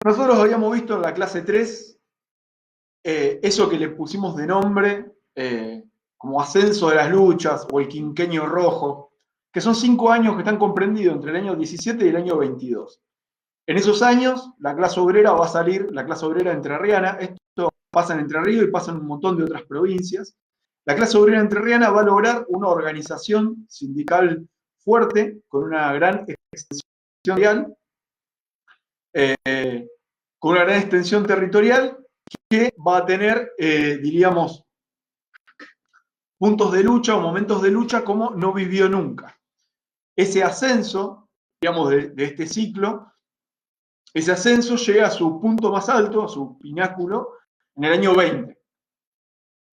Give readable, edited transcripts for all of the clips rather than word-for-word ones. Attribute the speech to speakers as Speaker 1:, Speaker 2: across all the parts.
Speaker 1: Nosotros habíamos visto en la clase 3 eso que le pusimos de nombre como ascenso de las luchas o el quinquenio rojo, que son 5 años que están comprendidos entre el año 17 y el año 22. En esos años, la clase obrera va a salir, la clase obrera entrerriana, esto pasa en Entre Ríos y pasa en un montón de otras provincias. La clase obrera entrerriana va a lograr una organización sindical fuerte, con una gran extensión territorial, que va a tener, diríamos, puntos de lucha o momentos de lucha como no vivió nunca. Ese ascenso, digamos, de este ciclo, ese ascenso llega a su punto más alto, a su pináculo, en el año 20.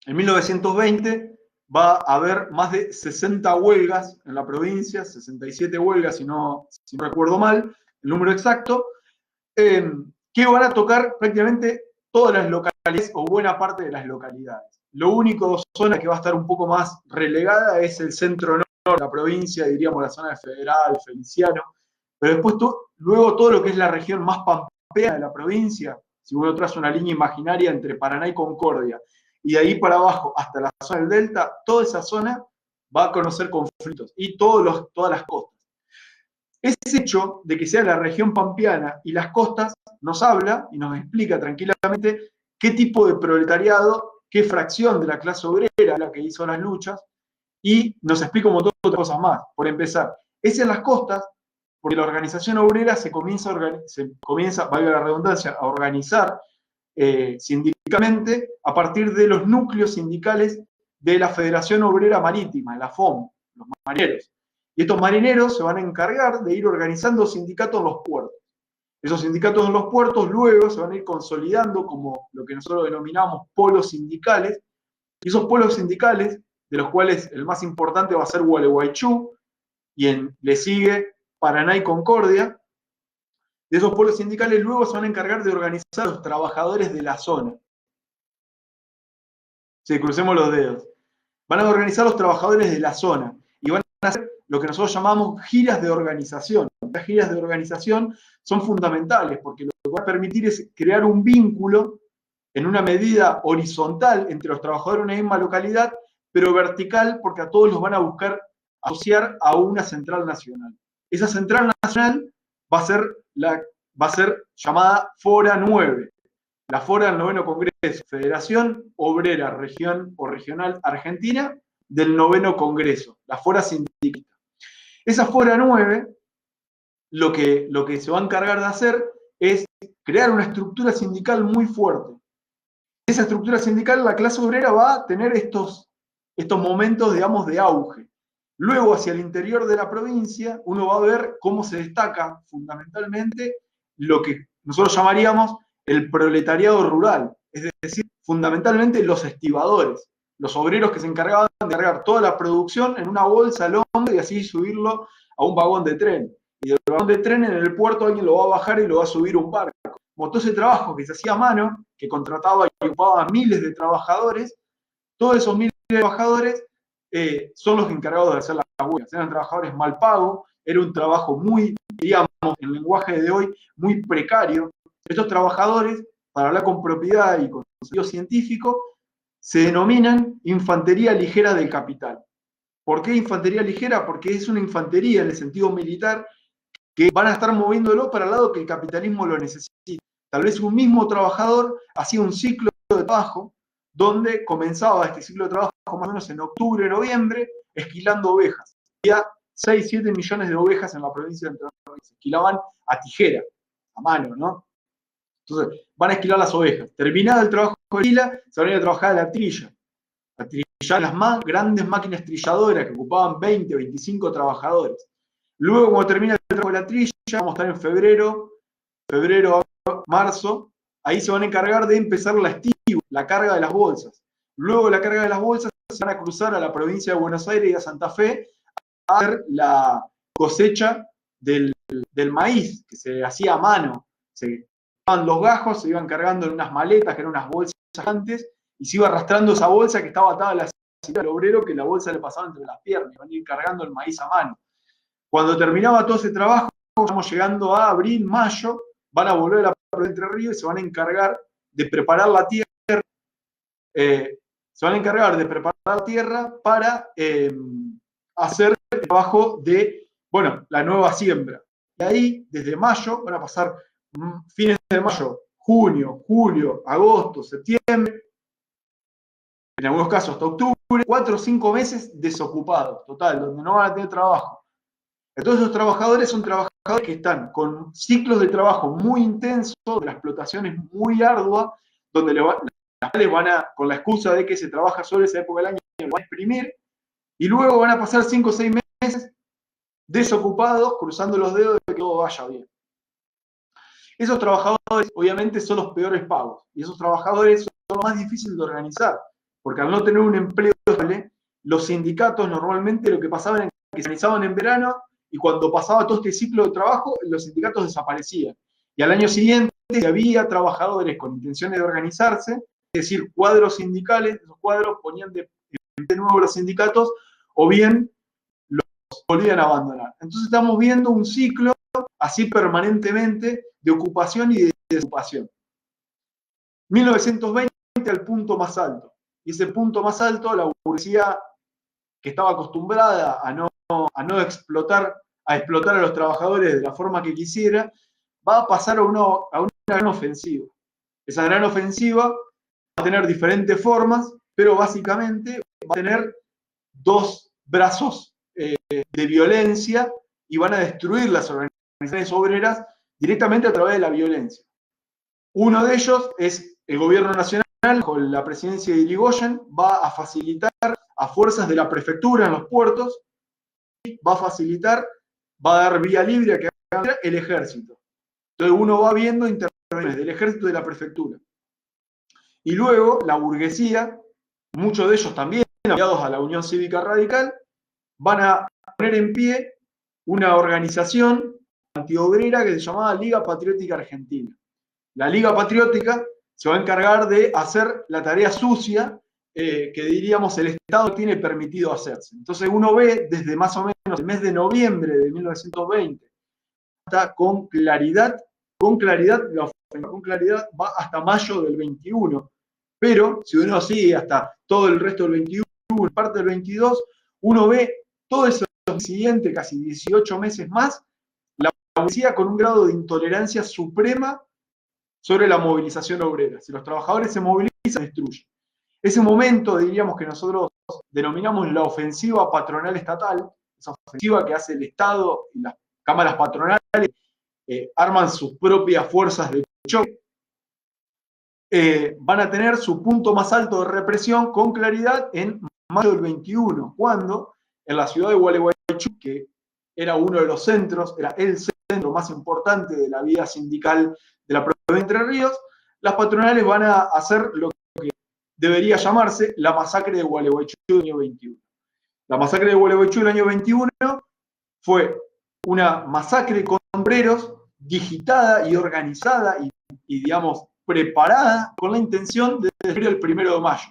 Speaker 1: En 1920 va a haber más de 60 huelgas en la provincia, 67 huelgas, si no recuerdo mal el número exacto, que van a tocar prácticamente todas las localidades o buena parte de las localidades. Lo único zona que va a estar un poco más relegada es el centro norte de la provincia, diríamos la zona de Federal, Feliciano, pero después luego todo lo que es la región más pampeana de la provincia, si vos traes una línea imaginaria entre Paraná y Concordia, y de ahí para abajo hasta la zona del Delta, toda esa zona va a conocer conflictos y todas las costas. Ese hecho de que sea la región pampeana y las costas nos habla y nos explica tranquilamente qué tipo de proletariado, qué fracción de la clase obrera la que hizo las luchas, y nos explica un montón de cosas más. Por empezar, es en las costas porque la organización obrera se comienza, valga la redundancia, a organizar sindicalmente a partir de los núcleos sindicales de la Federación Obrera Marítima, la FOM, los marineros. Y estos marineros se van a encargar de ir organizando sindicatos en los puertos. Esos sindicatos en los puertos luego se van a ir consolidando como lo que nosotros denominamos polos sindicales, y esos polos sindicales, de los cuales el más importante va a ser Gualeguaychú, y le sigue Paraná y Concordia. De esos polos sindicales luego se van a encargar de organizar a los trabajadores de la zona. Sí, crucemos los dedos. Van a organizar los trabajadores de la zona y van a hacer lo que nosotros llamamos giras de organización. Las giras de organización son fundamentales porque lo que va a permitir es crear un vínculo en una medida horizontal entre los trabajadores de una misma localidad, pero vertical porque a todos los van a buscar asociar a una central nacional. Esa central nacional va a ser llamada Fora 9. La Fora del 9º Congreso, Federación Obrera Región o Regional Argentina del 9º Congreso, la Fora Sindicalista. Esa Fora 9, lo que se va a encargar de hacer es crear una estructura sindical muy fuerte. Esa estructura sindical, la clase obrera va a tener estos momentos, digamos, de auge. Luego, hacia el interior de la provincia, uno va a ver cómo se destaca fundamentalmente lo que nosotros llamaríamos el proletariado rural, es decir, fundamentalmente los estibadores, los obreros que se encargaban de cargar toda la producción en una bolsa al hombro y así subirlo a un vagón de tren. Y del vagón de tren en el puerto alguien lo va a bajar y lo va a subir a un barco. Como todo ese trabajo que se hacía a mano, que contrataba y ocupaba a miles de trabajadores, todos esos miles de trabajadores son los encargados de hacer las huelgas. Eran trabajadores mal pagos, era un trabajo muy, diríamos, en lenguaje de hoy, muy precario. Estos trabajadores, para hablar con propiedad y con sentido científico, se denominan infantería ligera del capital. ¿Por qué infantería ligera? Porque es una infantería en el sentido militar que van a estar moviéndolo para el lado que el capitalismo lo necesita. Tal vez un mismo trabajador hacía un ciclo de trabajo donde comenzaba este ciclo de trabajo más o menos en octubre, noviembre, esquilando ovejas. Había 6, 7 millones de ovejas en la provincia de Entre Ríos. Se esquilaban a tijera, a mano, ¿no? Entonces, van a esquilar las ovejas. Terminado el trabajo de esquila, se van a ir a trabajar a la trilla. A trillar las más grandes máquinas trilladoras que ocupaban 20 o 25 trabajadores. Luego, cuando termina el trabajo de la trilla, vamos a estar en febrero, marzo, ahí se van a encargar de empezar la estíbula, la carga de las bolsas. Luego de la carga de las bolsas se van a cruzar a la provincia de Buenos Aires y a Santa Fe a hacer la cosecha del maíz, que se hacía a mano. Se llevaban los gajos, se iban cargando en unas maletas, que eran unas bolsas gigantes, y se iba arrastrando esa bolsa que estaba atada a la cintura del obrero, que la bolsa le pasaba entre las piernas, y van a ir cargando el maíz a mano. Cuando terminaba todo ese trabajo, estamos llegando a abril, mayo, van a volver a la por Entre Ríos y se van a encargar de preparar la tierra, para hacer el trabajo de, bueno, la nueva siembra. Y ahí, desde mayo, van a pasar fines de mayo, junio, julio, agosto, septiembre, en algunos casos hasta octubre, 4 o 5 meses desocupados, total, donde no van a tener trabajo. Entonces los trabajadores son trabajadores que están con ciclos de trabajo muy intensos, de la explotación es muy ardua, donde les van a, con la excusa de que se trabaja solo esa época del año, van a exprimir, y luego van a pasar 5 o 6 meses desocupados, cruzando los dedos de que todo vaya bien. Esos trabajadores, obviamente, son los peores pagos, y esos trabajadores son los más difíciles de organizar, porque al no tener un empleo estable, los sindicatos normalmente lo que pasaban es que se organizaban en verano, y cuando pasaba todo este ciclo de trabajo, los sindicatos desaparecían. Y al año siguiente, si había trabajadores con intenciones de organizarse, es decir, cuadros sindicales, esos cuadros ponían de nuevo los sindicatos, o bien los volvían a abandonar. Entonces estamos viendo un ciclo así permanentemente de ocupación y de desocupación. 1920 al punto más alto. Y ese punto más alto, la burguesía que estaba acostumbrada a no explotar a los trabajadores de la forma que quisiera, va a pasar a una gran ofensiva. Esa gran ofensiva va a tener diferentes formas, pero básicamente va a tener dos brazos de violencia y van a destruir las organizaciones obreras directamente a través de la violencia. Uno de ellos es el gobierno nacional, con la presidencia de Irigoyen, va a facilitar a fuerzas de la prefectura en los puertos, va a dar vía libre a que haga el ejército. Entonces uno va viendo intervenciones del ejército y de la prefectura. Y luego la burguesía, muchos de ellos también afiliados a la Unión Cívica Radical, van a poner en pie una organización antiobrera que se llamaba Liga Patriótica Argentina. La Liga Patriótica se va a encargar de hacer la tarea sucia que diríamos el Estado tiene permitido hacerse. Entonces uno ve desde más o menos el mes de noviembre de 1920 hasta con claridad va hasta mayo del 21. Pero si uno sigue hasta todo el resto del 21, parte del 22, uno ve todo ese siguiente, casi 18 meses más, la burguesía con un grado de intolerancia suprema sobre la movilización obrera. Si los trabajadores se movilizan, se destruyen. Ese momento, diríamos que nosotros denominamos la ofensiva patronal estatal, esa ofensiva que hace el Estado y las cámaras patronales, arman sus propias fuerzas de choque, van a tener su punto más alto de represión con claridad en mayo del 21, cuando en la ciudad de Gualeguaychú, que era uno de los centros, era el centro más importante de la vida sindical de la provincia de Entre Ríos, las patronales van a hacer lo que debería llamarse la masacre de Gualeguaychú del año 21. La masacre de Gualeguaychú del año 21 fue una masacre con obreros digitada y organizada y digamos, preparada con la intención de destruir el 1 de mayo.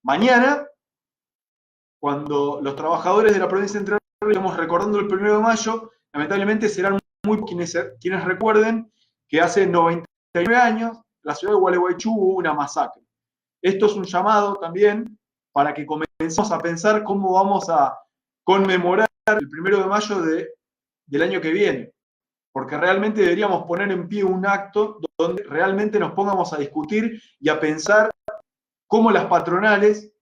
Speaker 1: Mañana, cuando los trabajadores de la provincia de Entre Ríos estamos recordando el 1 de mayo, lamentablemente serán muy quienes recuerden que hace 99 años la ciudad de Gualeguaychú hubo una masacre. Esto es un llamado también para que comencemos a pensar cómo vamos a conmemorar el 1 de mayo del año que viene. Porque realmente deberíamos poner en pie un acto donde realmente nos pongamos a discutir y a pensar cómo las patronales,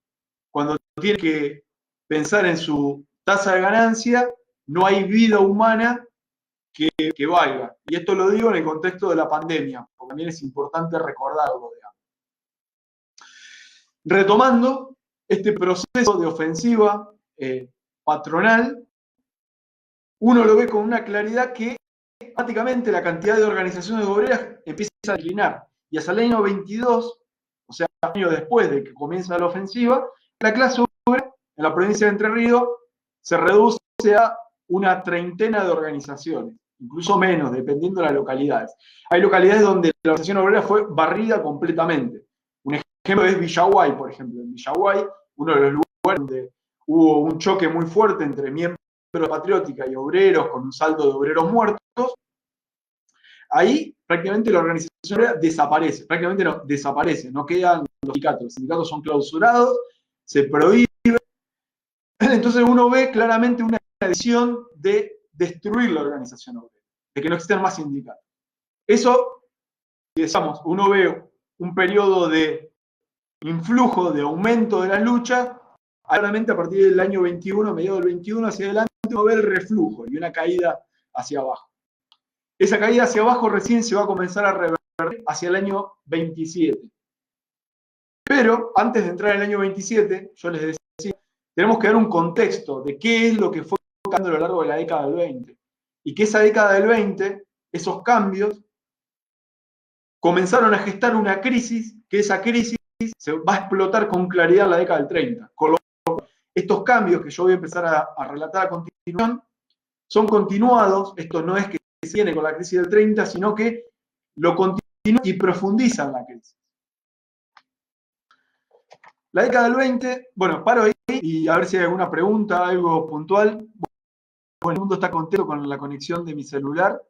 Speaker 1: cuando tienen que pensar en su tasa de ganancia, no hay vida humana que valga. Y esto lo digo en el contexto de la pandemia, porque también es importante recordarlo, digamos. Retomando este proceso de ofensiva patronal, uno lo ve con una claridad que prácticamente la cantidad de organizaciones obreras empieza a declinar. Y hasta el año 22, o sea, un año después de que comienza la ofensiva, la clase obrera en la provincia de Entre Ríos se reduce a una treintena de organizaciones, incluso menos, dependiendo de las localidades. Hay localidades donde la organización obrera fue barrida completamente. Un ejemplo es Villaguay, por ejemplo. En Villaguay, uno de los lugares donde hubo un choque muy fuerte entre miembros de Patriótica y obreros, con un saldo de obreros muertos, ahí prácticamente la organización obrera desaparece, prácticamente no, desaparece, no quedan los sindicatos son clausurados, se prohíbe. Entonces uno ve claramente una decisión de destruir la organización obrera, de que no existen más sindicatos. Eso, digamos, uno ve un periodo de influjo, de aumento de las luchas, claramente a partir del año 21, mediados del 21 hacia adelante, uno ve el reflujo y una caída hacia abajo. Esa caída hacia abajo recién se va a comenzar a revertir hacia el año 27. Pero antes de entrar en el año 27, yo les decía, tenemos que dar un contexto de qué es lo que fue cambiando a lo largo de la década del 20. Y que esa década del 20, esos cambios, comenzaron a gestar una crisis, que esa crisis se va a explotar con claridad en la década del 30. Con lo cual, estos cambios que yo voy a empezar a relatar a continuación, son continuados, esto no es que se viene con la crisis del 30, sino que lo continúan y profundizan la crisis. La década del 20, bueno, paro ahí y a ver si hay alguna pregunta, algo puntual. Bueno, el mundo está contento con la conexión de mi celular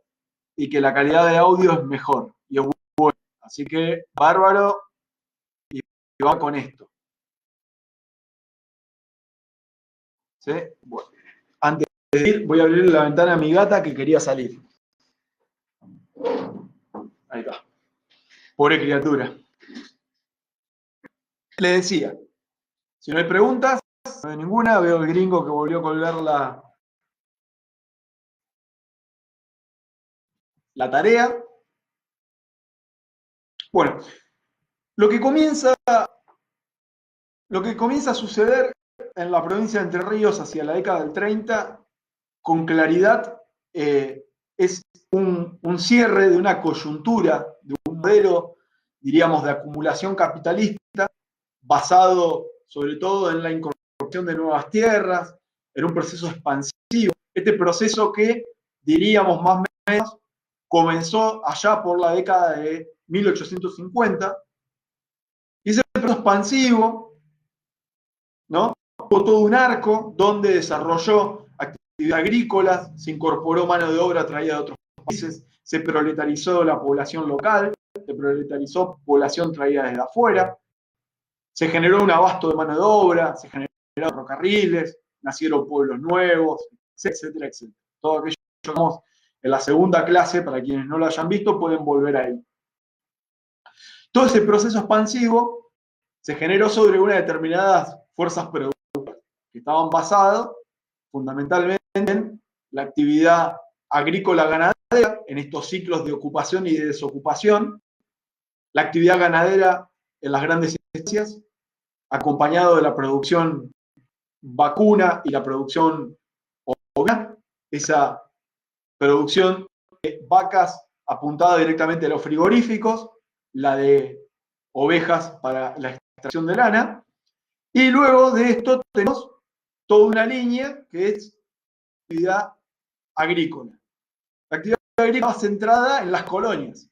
Speaker 1: y que la calidad de audio es mejor y es buena. Así que, bárbaro, y va con esto. ¿Sí? Bueno, antes de ir, voy a abrir la ventana a mi gata que quería salir. Ahí está. Pobre criatura. Le decía, si no hay preguntas, no hay ninguna, veo el gringo que volvió a colgar la tarea. Bueno, lo que comienza a suceder en la provincia de Entre Ríos hacia la década del 30, con claridad, es un cierre de una coyuntura, de un modelo, diríamos, de acumulación capitalista, basado sobre todo en la incorporación de nuevas tierras, en un proceso expansivo. Este proceso que, diríamos más o menos, comenzó allá por la década de 1850, y ese proceso expansivo, ¿no? Hubo todo un arco donde desarrolló actividades agrícolas, se incorporó mano de obra traída de otros países, se proletarizó la población local, se proletarizó población traída desde afuera, se generó un abasto de mano de obra, se generaron ferrocarriles, nacieron pueblos nuevos, etcétera, etcétera. Todo aquello que vemos en la segunda clase, para quienes no lo hayan visto, pueden volver ahí. Todo ese proceso expansivo se generó sobre unas determinadas fuerzas productivas que estaban basadas fundamentalmente en la actividad agrícola ganadera, en estos ciclos de ocupación y de desocupación, la actividad ganadera en las grandes estancias, acompañado de la producción vacuna y la producción ovina, esa producción de vacas apuntada directamente a los frigoríficos, la de ovejas para la extracción de lana, y luego de esto tenemos toda una línea que es actividad agrícola. La actividad agrícola va centrada en las colonias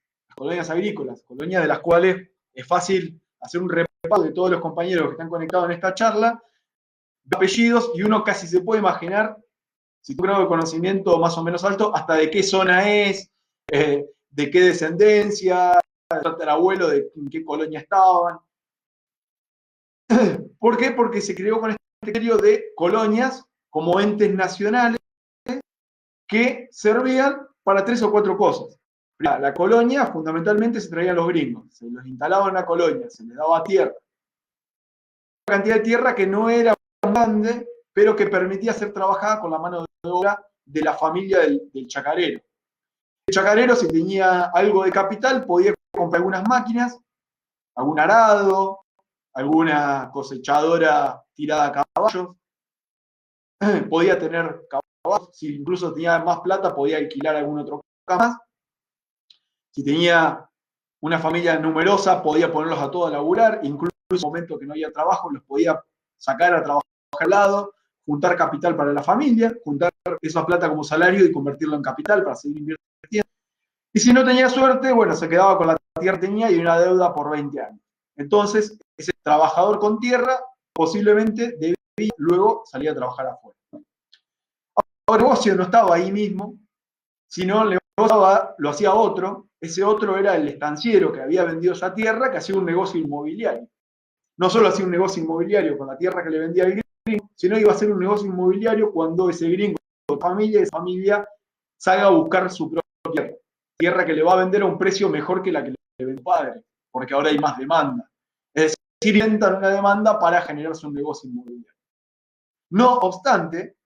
Speaker 1: agrícolas, colonias de las cuales es fácil hacer un repaso de todos los compañeros que están conectados en esta charla, apellidos, y uno casi se puede imaginar, si tuvo un grado de conocimiento más o menos alto, hasta de qué zona es, de qué descendencia, el tatarabuelo, de en qué colonia estaban. ¿Por qué? Porque se creó con este criterio de colonias como entes nacionales que servían para 3 o 4 cosas. La colonia, fundamentalmente, se traían los gringos, se los instalaba en una colonia, se les daba tierra. Una cantidad de tierra que no era grande, pero que permitía ser trabajada con la mano de obra de la familia del chacarero. El chacarero, si tenía algo de capital, podía comprar algunas máquinas, algún arado, alguna cosechadora tirada a caballos, podía tener caballos, si incluso tenía más plata, podía alquilar algún otro más. Si tenía una familia numerosa, podía ponerlos a todos a laburar, incluso en un momento que no había trabajo, los podía sacar a trabajar al lado, juntar capital para la familia, juntar esa plata como salario y convertirlo en capital para seguir invirtiendo. Y si no tenía suerte, bueno, se quedaba con la tierra que tenía y una deuda por 20 años. Entonces, ese trabajador con tierra posiblemente debía luego salir a trabajar afuera. Ahora, el negocio no estaba ahí mismo, sino le lo hacía otro, ese otro era el estanciero que había vendido esa tierra, que hacía un negocio inmobiliario. No solo hacía un negocio inmobiliario con la tierra que le vendía el gringo, sino iba a hacer un negocio inmobiliario cuando ese gringo, esa familia salga a buscar su propia tierra que le va a vender a un precio mejor que la que le vendió el padre, porque ahora hay más demanda. Es decir, inventan una demanda para generarse un negocio inmobiliario. No obstante,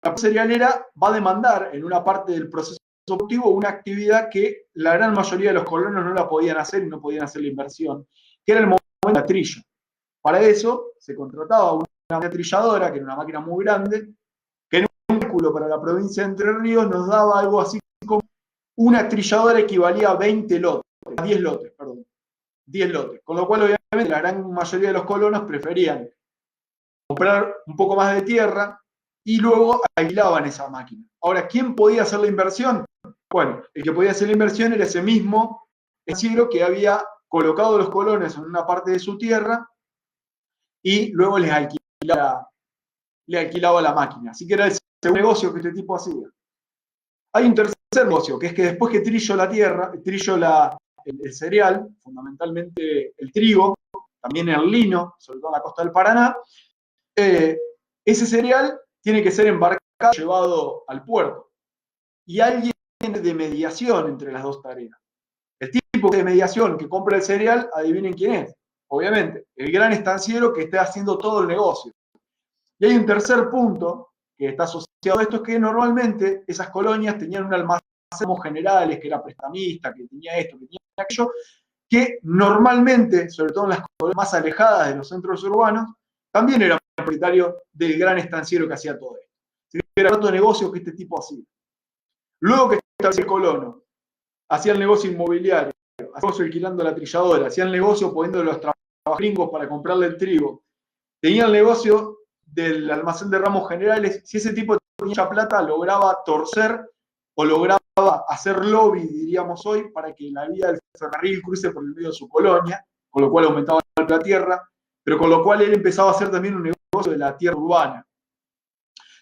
Speaker 1: la cerealera va a demandar en una parte del proceso productivo una actividad que la gran mayoría de los colonos no la podían hacer y no podían hacer la inversión, que era el momento de la trilla. Para eso se contrataba una trilladora, que era una máquina muy grande, que en un cálculo para la provincia de Entre Ríos nos daba algo así como una trilladora equivalía a 20 lotes, a 10 lotes, perdón, 10 lotes. Con lo cual, obviamente, la gran mayoría de los colonos preferían comprar un poco más de tierra y luego alquilaban esa máquina. Ahora, ¿quién podía hacer la inversión? Bueno, el que podía hacer la inversión era ese mismo estanciero que había colocado a los colonos en una parte de su tierra y luego les alquilaba la máquina. Así que era el segundo negocio que este tipo hacía. Hay un tercer negocio, que es que después que trillo la tierra, trillo el cereal, fundamentalmente el trigo, también el lino, sobre todo en la costa del Paraná, ese cereal tiene que ser embarcado, llevado al puerto. Y alguien de mediación entre las dos tareas. El tipo de mediación que compra el cereal, adivinen quién es. Obviamente, el gran estanciero que está haciendo todo el negocio. Y hay un tercer punto que está asociado a esto, es que normalmente esas colonias tenían un almacén generales, que era prestamista, que tenía esto, que tenía aquello, que normalmente, sobre todo en las colonias más alejadas de los centros urbanos, también era propietario del gran estanciero que hacía todo esto. Así que era otro negocio que este tipo hacía. Luego que establecía el colono, hacía el negocio inmobiliario, hacía el negocio alquilando la trilladora, hacía el negocio poniendo los trabajadores gringos para comprarle el trigo, tenía el negocio del almacén de ramos generales. Si ese tipo tenía mucha plata, lograba torcer o lograba hacer lobby, diríamos hoy, para que la vía del ferrocarril cruce por el medio de su colonia, con lo cual aumentaba la tierra, pero con lo cual él empezaba a hacer también un negocio de la tierra urbana,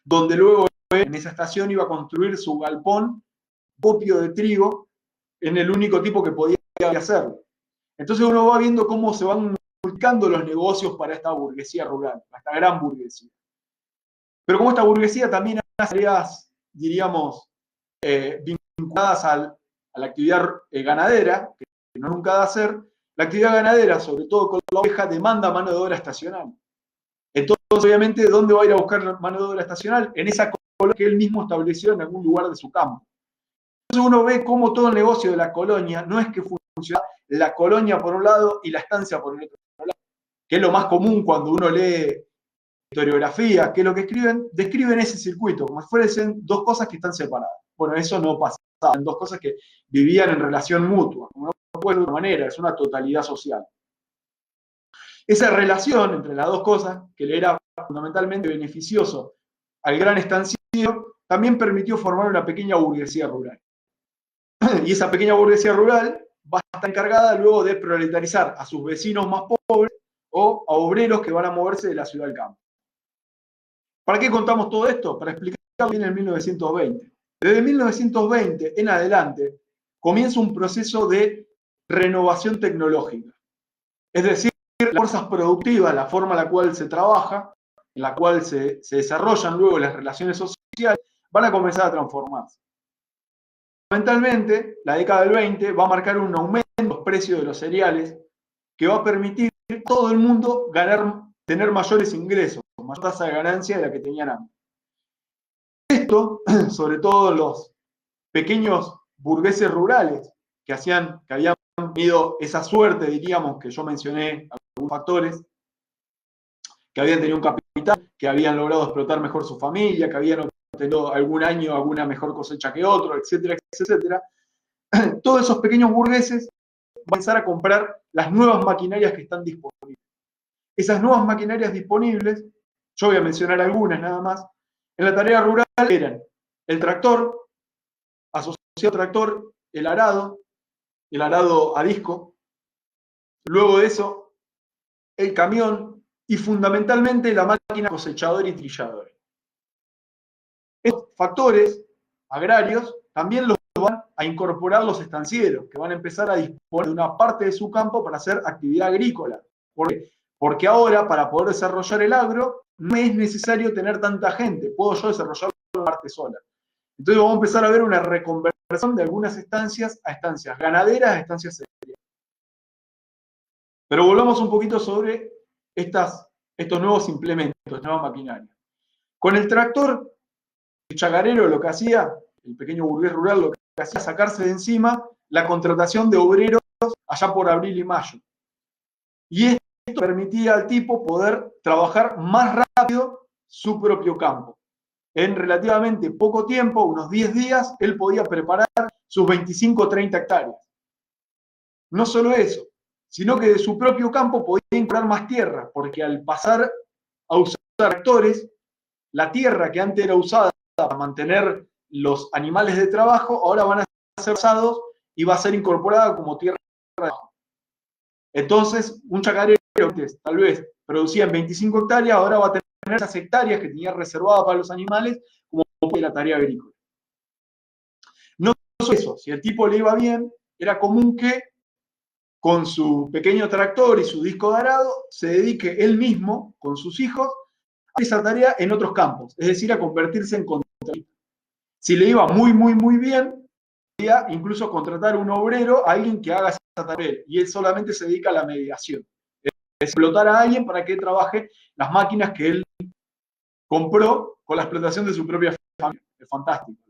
Speaker 1: donde luego en esa estación iba a construir su galpón copio de trigo en el único tipo que podía hacerlo. Entonces uno va viendo cómo se van multiplicando los negocios para esta burguesía rural, para esta gran burguesía. Pero como esta burguesía también hace tareas, diríamos, vinculadas a la actividad ganadera, que no nunca da hacer, la actividad ganadera, sobre todo con la oveja, demanda mano de obra estacional. Entonces, obviamente, ¿dónde va a ir a buscar mano de obra estacional? En esa colonia que él mismo estableció en algún lugar de su campo. Entonces uno ve cómo todo el negocio de la colonia no es que funciona la colonia por un lado y la estancia por el otro lado, que es lo más común cuando uno lee historiografía, que es lo que escriben, describen ese circuito, como si fuesen dos cosas que están separadas. Bueno, eso no pasaba, eran dos cosas que vivían en relación mutua, como no puede de otra manera, es una totalidad social. Esa relación entre las dos cosas, que le era fundamentalmente beneficioso al gran estanciero, también permitió formar una pequeña burguesía rural. Y esa pequeña burguesía rural va a estar encargada luego de proletarizar a sus vecinos más pobres o a obreros que van a moverse de la ciudad al campo. ¿Para qué contamos todo esto? Para explicarlo bien en 1920. Desde 1920 en adelante comienza un proceso de renovación tecnológica. Es decir, las fuerzas productivas, la forma en la cual se trabaja, en la cual se desarrollan luego las relaciones sociales, van a comenzar a transformarse. Fundamentalmente, la década del 20 va a marcar un aumento en los precios de los cereales que va a permitir a todo el mundo tener mayores ingresos, mayor tasa de ganancia de la que tenían antes. Esto, sobre todo los pequeños burgueses rurales que habían tenido esa suerte, diríamos, que yo mencioné algunos factores, que habían tenido un capital, que habían logrado explotar mejor su familia, que habían obtenido algún año alguna mejor cosecha que otro, etcétera, etcétera. Todos esos pequeños burgueses van a comenzar a comprar las nuevas maquinarias que están disponibles. Esas nuevas maquinarias disponibles, yo voy a mencionar algunas nada más, en la tarea rural eran el tractor, asociado tractor, el arado a disco, luego de eso el camión y fundamentalmente la máquina cosechadora y trilladora. Estos factores agrarios también los van a incorporar los estancieros, que van a empezar a disponer de una parte de su campo para hacer actividad agrícola. ¿Por qué? Porque ahora, para poder desarrollar el agro, no es necesario tener tanta gente. Puedo yo desarrollarlo en parte sola. Entonces vamos a empezar a ver una reconversión de algunas estancias a estancias ganaderas, a estancias cereales. Pero volvamos un poquito sobre estos nuevos implementos, esta nueva maquinaria. Con el tractor, el chacarero lo que hacía, el pequeño burgués rural lo que hacía, sacarse de encima la contratación de obreros allá por abril y mayo. Y esto permitía al tipo poder trabajar más rápido su propio campo. En relativamente poco tiempo, unos 10 días, él podía preparar sus 25 o 30 hectáreas. No solo eso, sino que de su propio campo podía incorporar más tierra, porque al pasar a usar tractores, la tierra que antes era usada para mantener los animales de trabajo, ahora van a ser usados y va a ser incorporada como tierra de trabajo. Entonces, un chacarero que tal vez producía en 25 hectáreas, ahora va a tener esas hectáreas que tenía reservadas para los animales como la tarea agrícola. No solo eso, si el tipo le iba bien, era común que con su pequeño tractor y su disco de arado se dedique él mismo, con sus hijos, a esa tarea en otros campos, es decir, a convertirse en contratista. Si le iba muy, muy, muy bien, podía incluso contratar un obrero, a alguien que haga esa tarea, y él solamente se dedica a la mediación. Es explotar a alguien para que trabaje las máquinas que él compró con la explotación de su propia familia. Es fantástico.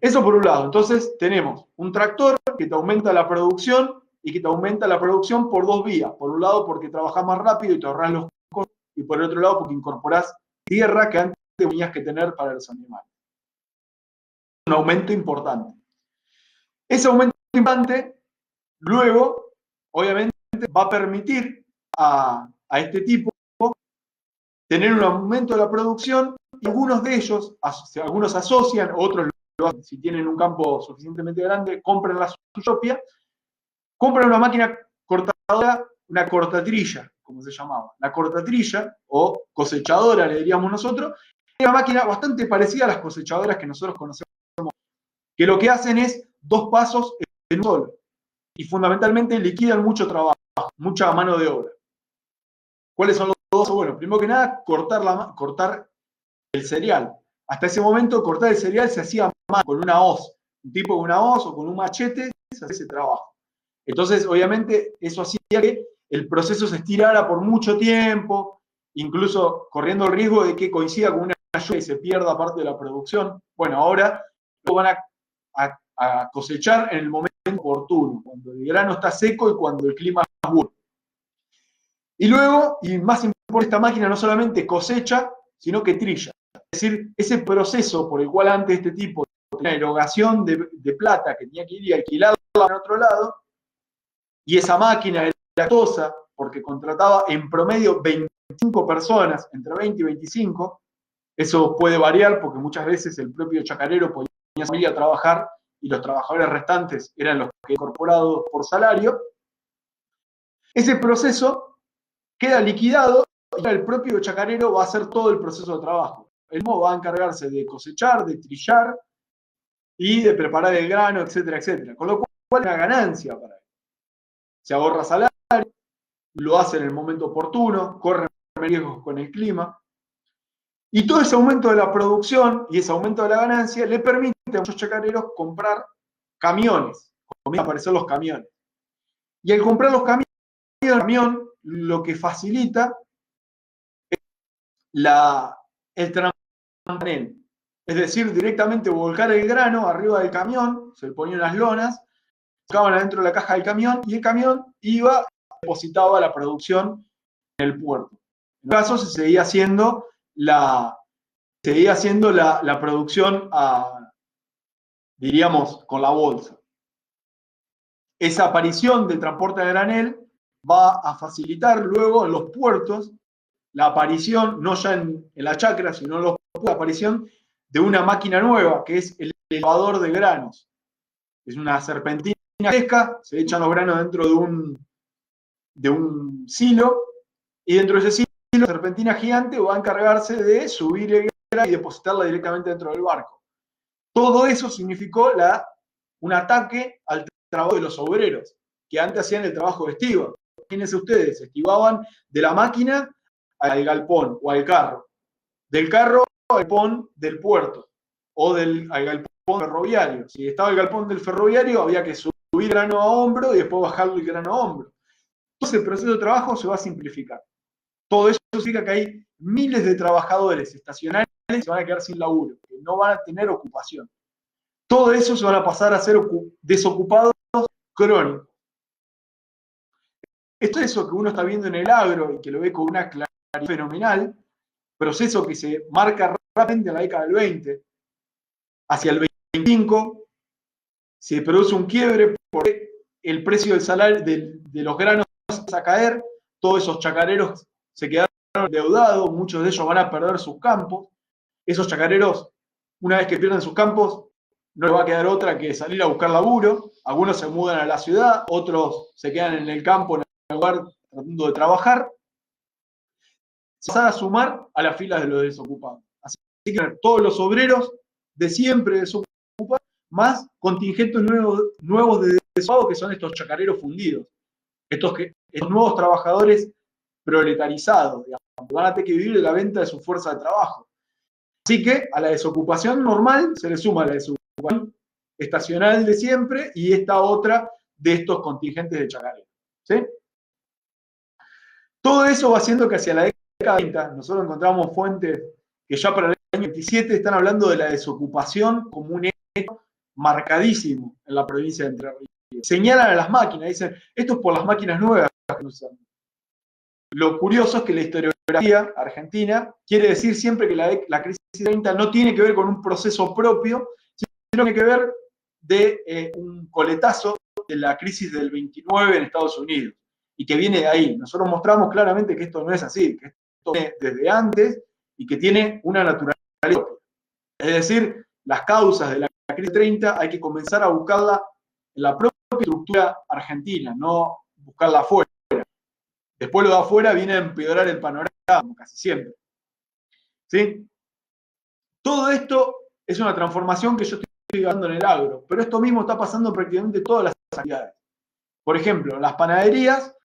Speaker 1: Eso por un lado. Entonces tenemos un tractor que te aumenta la producción y que te aumenta la producción por dos vías. Por un lado porque trabajas más rápido y te ahorras los costos, y por el otro lado porque incorporás tierra que antes tenías que tener para los animales. Un aumento importante. Ese aumento importante luego, obviamente, va a permitir a este tipo tener un aumento de la producción, y algunos de ellos, algunos asocian, otros si tienen un campo suficientemente grande, compran la suya propia, compran una máquina cortadora, una cortatrilla, como se llamaba. La cortatrilla, o cosechadora, le diríamos nosotros, es una máquina bastante parecida a las cosechadoras que nosotros conocemos, que lo que hacen es 2 pasos en un solo, y fundamentalmente liquidan mucho trabajo, mucha mano de obra. ¿Cuáles son los 2 pasos? Bueno, primero que nada, cortar el cereal. Hasta ese momento, cortar el cereal se hacía más con una hoz. Un tipo con una hoz o con un machete se hacía ese trabajo. Entonces, obviamente, eso hacía que el proceso se estirara por mucho tiempo, incluso corriendo el riesgo de que coincida con una lluvia y se pierda parte de la producción. Bueno, ahora lo van a cosechar en el momento oportuno, cuando el grano está seco y cuando el clima es bueno. Y luego, y más importante, esta máquina no solamente cosecha, sino que trilla. Es decir, ese proceso por el cual antes este tipo tenía erogación de plata que tenía que ir y alquilarla en otro lado, y esa máquina era costosa porque contrataba en promedio 25 personas, entre 20 y 25, eso puede variar porque muchas veces el propio chacarero ponía a su familia a trabajar y los trabajadores restantes eran los que incorporados por salario. Ese proceso queda liquidado y el propio chacarero va a hacer todo el proceso de trabajo. Él mismo va a encargarse de cosechar, de trillar y de preparar el grano, etcétera, etcétera. Con lo cual es una ganancia para él. Se ahorra salario, lo hace en el momento oportuno, corre riesgos con el clima. Y todo ese aumento de la producción y ese aumento de la ganancia le permite a muchos chacareros comprar camiones. Comienzan a aparecer los camiones. Y al comprar los camiones, el camión lo que facilita es el transporte. Es decir, directamente volcar el grano arriba del camión, se le ponían unas lonas, sacaban adentro de la caja del camión y el camión iba y depositaba la producción en el puerto. En el caso se seguía haciendo la producción, diríamos, con la bolsa. Esa aparición del transporte a granel va a facilitar luego en los puertos la aparición, no ya en la chacra, sino en los puertos, la aparición de una máquina nueva, que es el elevador de granos. Es una serpentina fresca, se echan los granos dentro de un silo, y dentro de ese silo, la serpentina gigante va a encargarse de subir el grano y depositarla directamente dentro del barco. Todo eso significó un ataque al trabajo de los obreros, que antes hacían el trabajo de estiba. Imagínense ustedes, estibaban de la máquina al galpón o al carro, del carro al galpón del puerto o al galpón ferroviario. Si estaba el galpón del ferroviario, había que subir el grano a hombro y después bajarlo el grano a hombro. Entonces el proceso de trabajo se va a simplificar. Todo eso significa que hay miles de trabajadores estacionales que se van a quedar sin laburo, que no van a tener ocupación. Todo eso se van a pasar a ser desocupados crónicos. Esto es eso que uno está viendo en el agro y que lo ve con una claridad fenomenal, proceso que se marca rápidamente en la década del 20. Hacia el 25 se produce un quiebre porque el precio del salario de los granos empieza a caer, todos esos chacareros se quedaron endeudados, muchos de ellos van a perder sus campos. Esos chacareros, una vez que pierden sus campos, no les va a quedar otra que salir a buscar laburo. Algunos se mudan a la ciudad, otros se quedan en el campo, en el lugar, tratando de trabajar. Se van a sumar a las filas de los desocupados. Así que todos los obreros de siempre desocupados, más contingentes nuevos de desocupados, que son estos chacareros fundidos. Estos nuevos trabajadores proletarizados, digamos, que van a tener que vivir de la venta de su fuerza de trabajo. Así que a la desocupación normal se le suma la desocupación estacional de siempre y esta otra de estos contingentes de chacareros. ¿Sí? Todo eso va haciendo que hacia la década de 30 nosotros encontramos fuentes que ya para el año 27 están hablando de la desocupación como un hecho marcadísimo en la provincia de Entre Ríos. Señalan a las máquinas, dicen, esto es por las máquinas nuevas que usan. Lo curioso es que la historiografía argentina quiere decir siempre que la crisis 30 no tiene que ver con un proceso propio, sino que tiene que ver de un coletazo de la crisis del 29 en Estados Unidos, y que viene de ahí. Nosotros mostramos claramente que esto no es así, que esto viene desde antes y que tiene una naturaleza propia. Es decir, las causas de la crisis 30 hay que comenzar a buscarla en la propia estructura argentina, no buscarla afuera. Después lo de afuera viene a empeorar el panorama, casi siempre. ¿Sí? Todo esto es una transformación que yo estoy dando en el agro, pero esto mismo está pasando en prácticamente todas las actividades. Por ejemplo, en las panaderías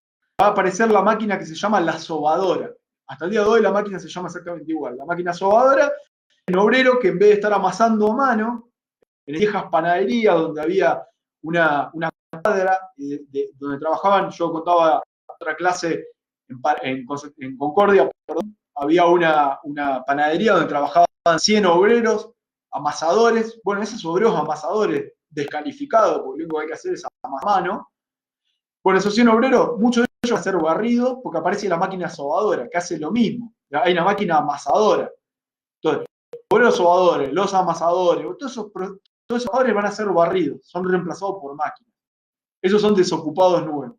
Speaker 1: va a aparecer la máquina que se llama la sobadora. Hasta el día de hoy la máquina se llama exactamente igual. La máquina sobadora, un obrero que en vez de estar amasando a mano, en viejas panaderías donde había una cuadra, donde trabajaban, yo contaba otra clase en Concordia, perdón, había una panadería donde trabajaban 100 obreros, amasadores. Bueno, esos obreros amasadores descalificados, porque lo único que hay que hacer es amasar a mano. Bueno, esos 100 obreros, muchos de ellos van a ser barridos porque aparece la máquina sobadora, que hace lo mismo. Hay una máquina amasadora. Entonces, los obreros sobadores, los amasadores, todos esos obreros van a ser barridos, son reemplazados por máquinas. Esos son desocupados nuevos.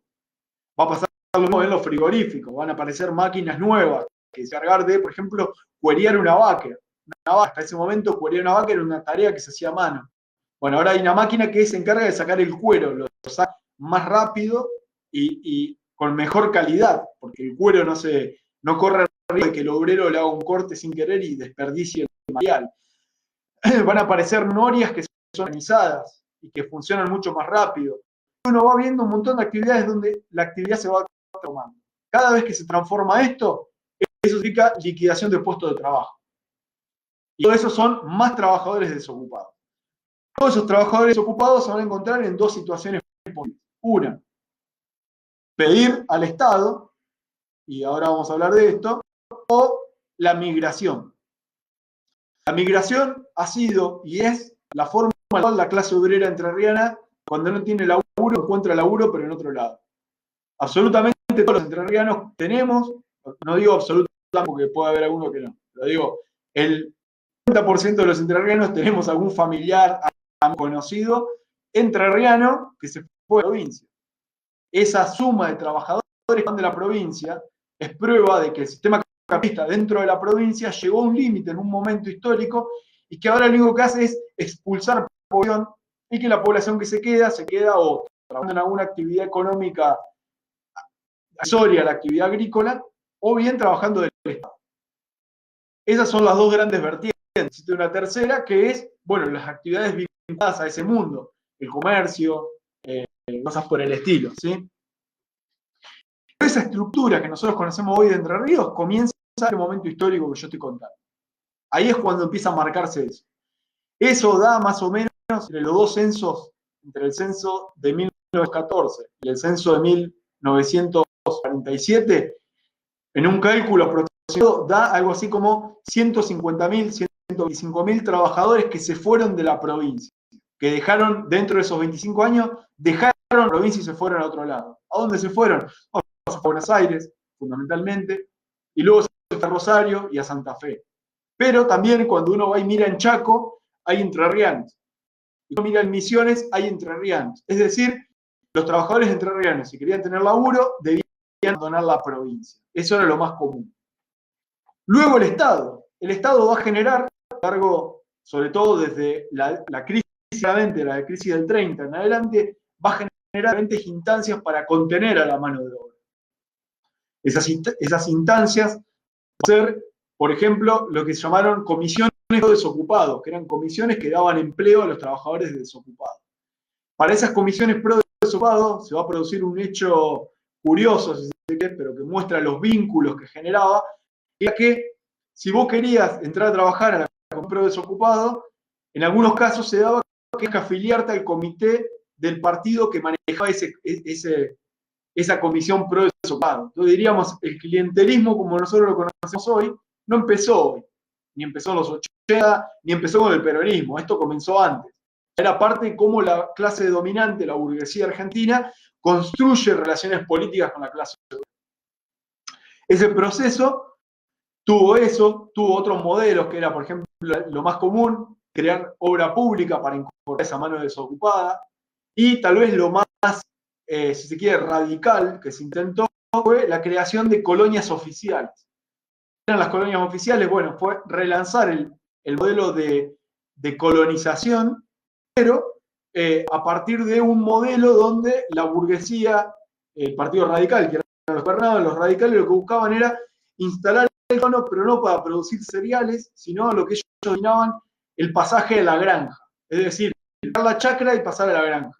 Speaker 1: Va a pasar lo mismo en los frigoríficos, van a aparecer máquinas nuevas que se encargar de, por ejemplo, cuerear una vaca. Hasta ese momento, cuerear una vaca era una tarea que se hacía a mano. Bueno, ahora hay una máquina que se encarga de sacar el cuero, lo saca más rápido y con mejor calidad, porque el cuero no corre el riesgo de que el obrero le haga un corte sin querer y desperdicie el material. Van a aparecer norias que son organizadas y que funcionan mucho más rápido. Uno va viendo un montón de actividades donde la actividad se va transformando. Cada vez que se transforma esto, eso significa liquidación de puestos de trabajo. Y todo eso son más trabajadores desocupados. Todos esos trabajadores desocupados se van a encontrar en dos situaciones posibles. Una, pedir al Estado, y ahora vamos a hablar de esto, o la migración. La migración ha sido y es la forma en la cual la clase obrera entrerriana, cuando no tiene laburo, encuentra laburo, pero en otro lado. Absolutamente todos los entrerrianos tenemos, no digo absolutamente porque puede haber alguno que no, lo digo, el 90% de los entrerrianos tenemos algún familiar conocido entrerriano que se fue a la provincia. Esa suma de trabajadores que van de la provincia es prueba de que el sistema capitalista dentro de la provincia llegó a un límite en un momento histórico y que ahora lo único que hace es expulsar población y que la población que se queda o trabajando en alguna actividad económica accesoria a la actividad agrícola o bien trabajando del Estado. Esas son las dos grandes vertientes existe una tercera, que es, bueno, las actividades vinculadas a ese mundo, el comercio, cosas por el estilo, ¿sí? Esa estructura que nosotros conocemos hoy de Entre Ríos comienza en el momento histórico que yo estoy contando. Ahí es cuando empieza a marcarse eso. Eso da más o menos entre los dos censos, entre el censo de 1914 y el censo de 1947, en un cálculo aproximado da algo así como 150.000, 125.000 trabajadores que se fueron de la provincia, que dejaron, dentro de esos 25 años, dejaron la provincia y se fueron a otro lado. ¿A dónde se fueron? A Buenos Aires, fundamentalmente, y luego se fue a Rosario y a Santa Fe. Pero también cuando uno va y mira en Chaco, hay entrerrianos. Y cuando mira en Misiones, hay entrerrianos. Es decir, los trabajadores entrerrianos, si querían tener laburo, debían abandonar la provincia. Eso era lo más común. Luego el Estado va a generar, a largo, sobre todo desde la crisis, la crisis del 30 en adelante, va a generar diferentes instancias para contener a la mano de obra. Esas instancias van a ser, por ejemplo, lo que se llamaron comisiones de desocupados, que eran comisiones que daban empleo a los trabajadores desocupados. Para esas comisiones pro desocupados se va a producir un hecho curioso, si se quiere, pero que muestra los vínculos que generaba, era que si vos querías entrar a trabajar a la comisión pro desocupado, en algunos casos se daba que tenías que afiliarte al comité del partido que manejaba esa comisión pro desocupado. Entonces diríamos, el clientelismo como nosotros lo conocemos hoy, no empezó hoy, ni empezó en los 80, ni empezó con el peronismo, esto comenzó antes. Era parte de cómo la clase dominante, la burguesía argentina, construye relaciones políticas con la clase obrera. Ese proceso tuvo otros modelos, que era, por ejemplo, lo más común, crear obra pública para incorporar esa mano desocupada, y tal vez lo más, si se quiere, radical que se intentó fue la creación de colonias oficiales. ¿Qué eran las colonias oficiales? Bueno, fue relanzar el modelo de colonización, pero a partir de un modelo donde la burguesía, el Partido Radical, que eran los gobernados, los radicales, lo que buscaban era instalar el colono, pero no para producir cereales, sino lo que ellos denominaban el pasaje de la granja. Es decir, dejar la chacra y pasar a la granja.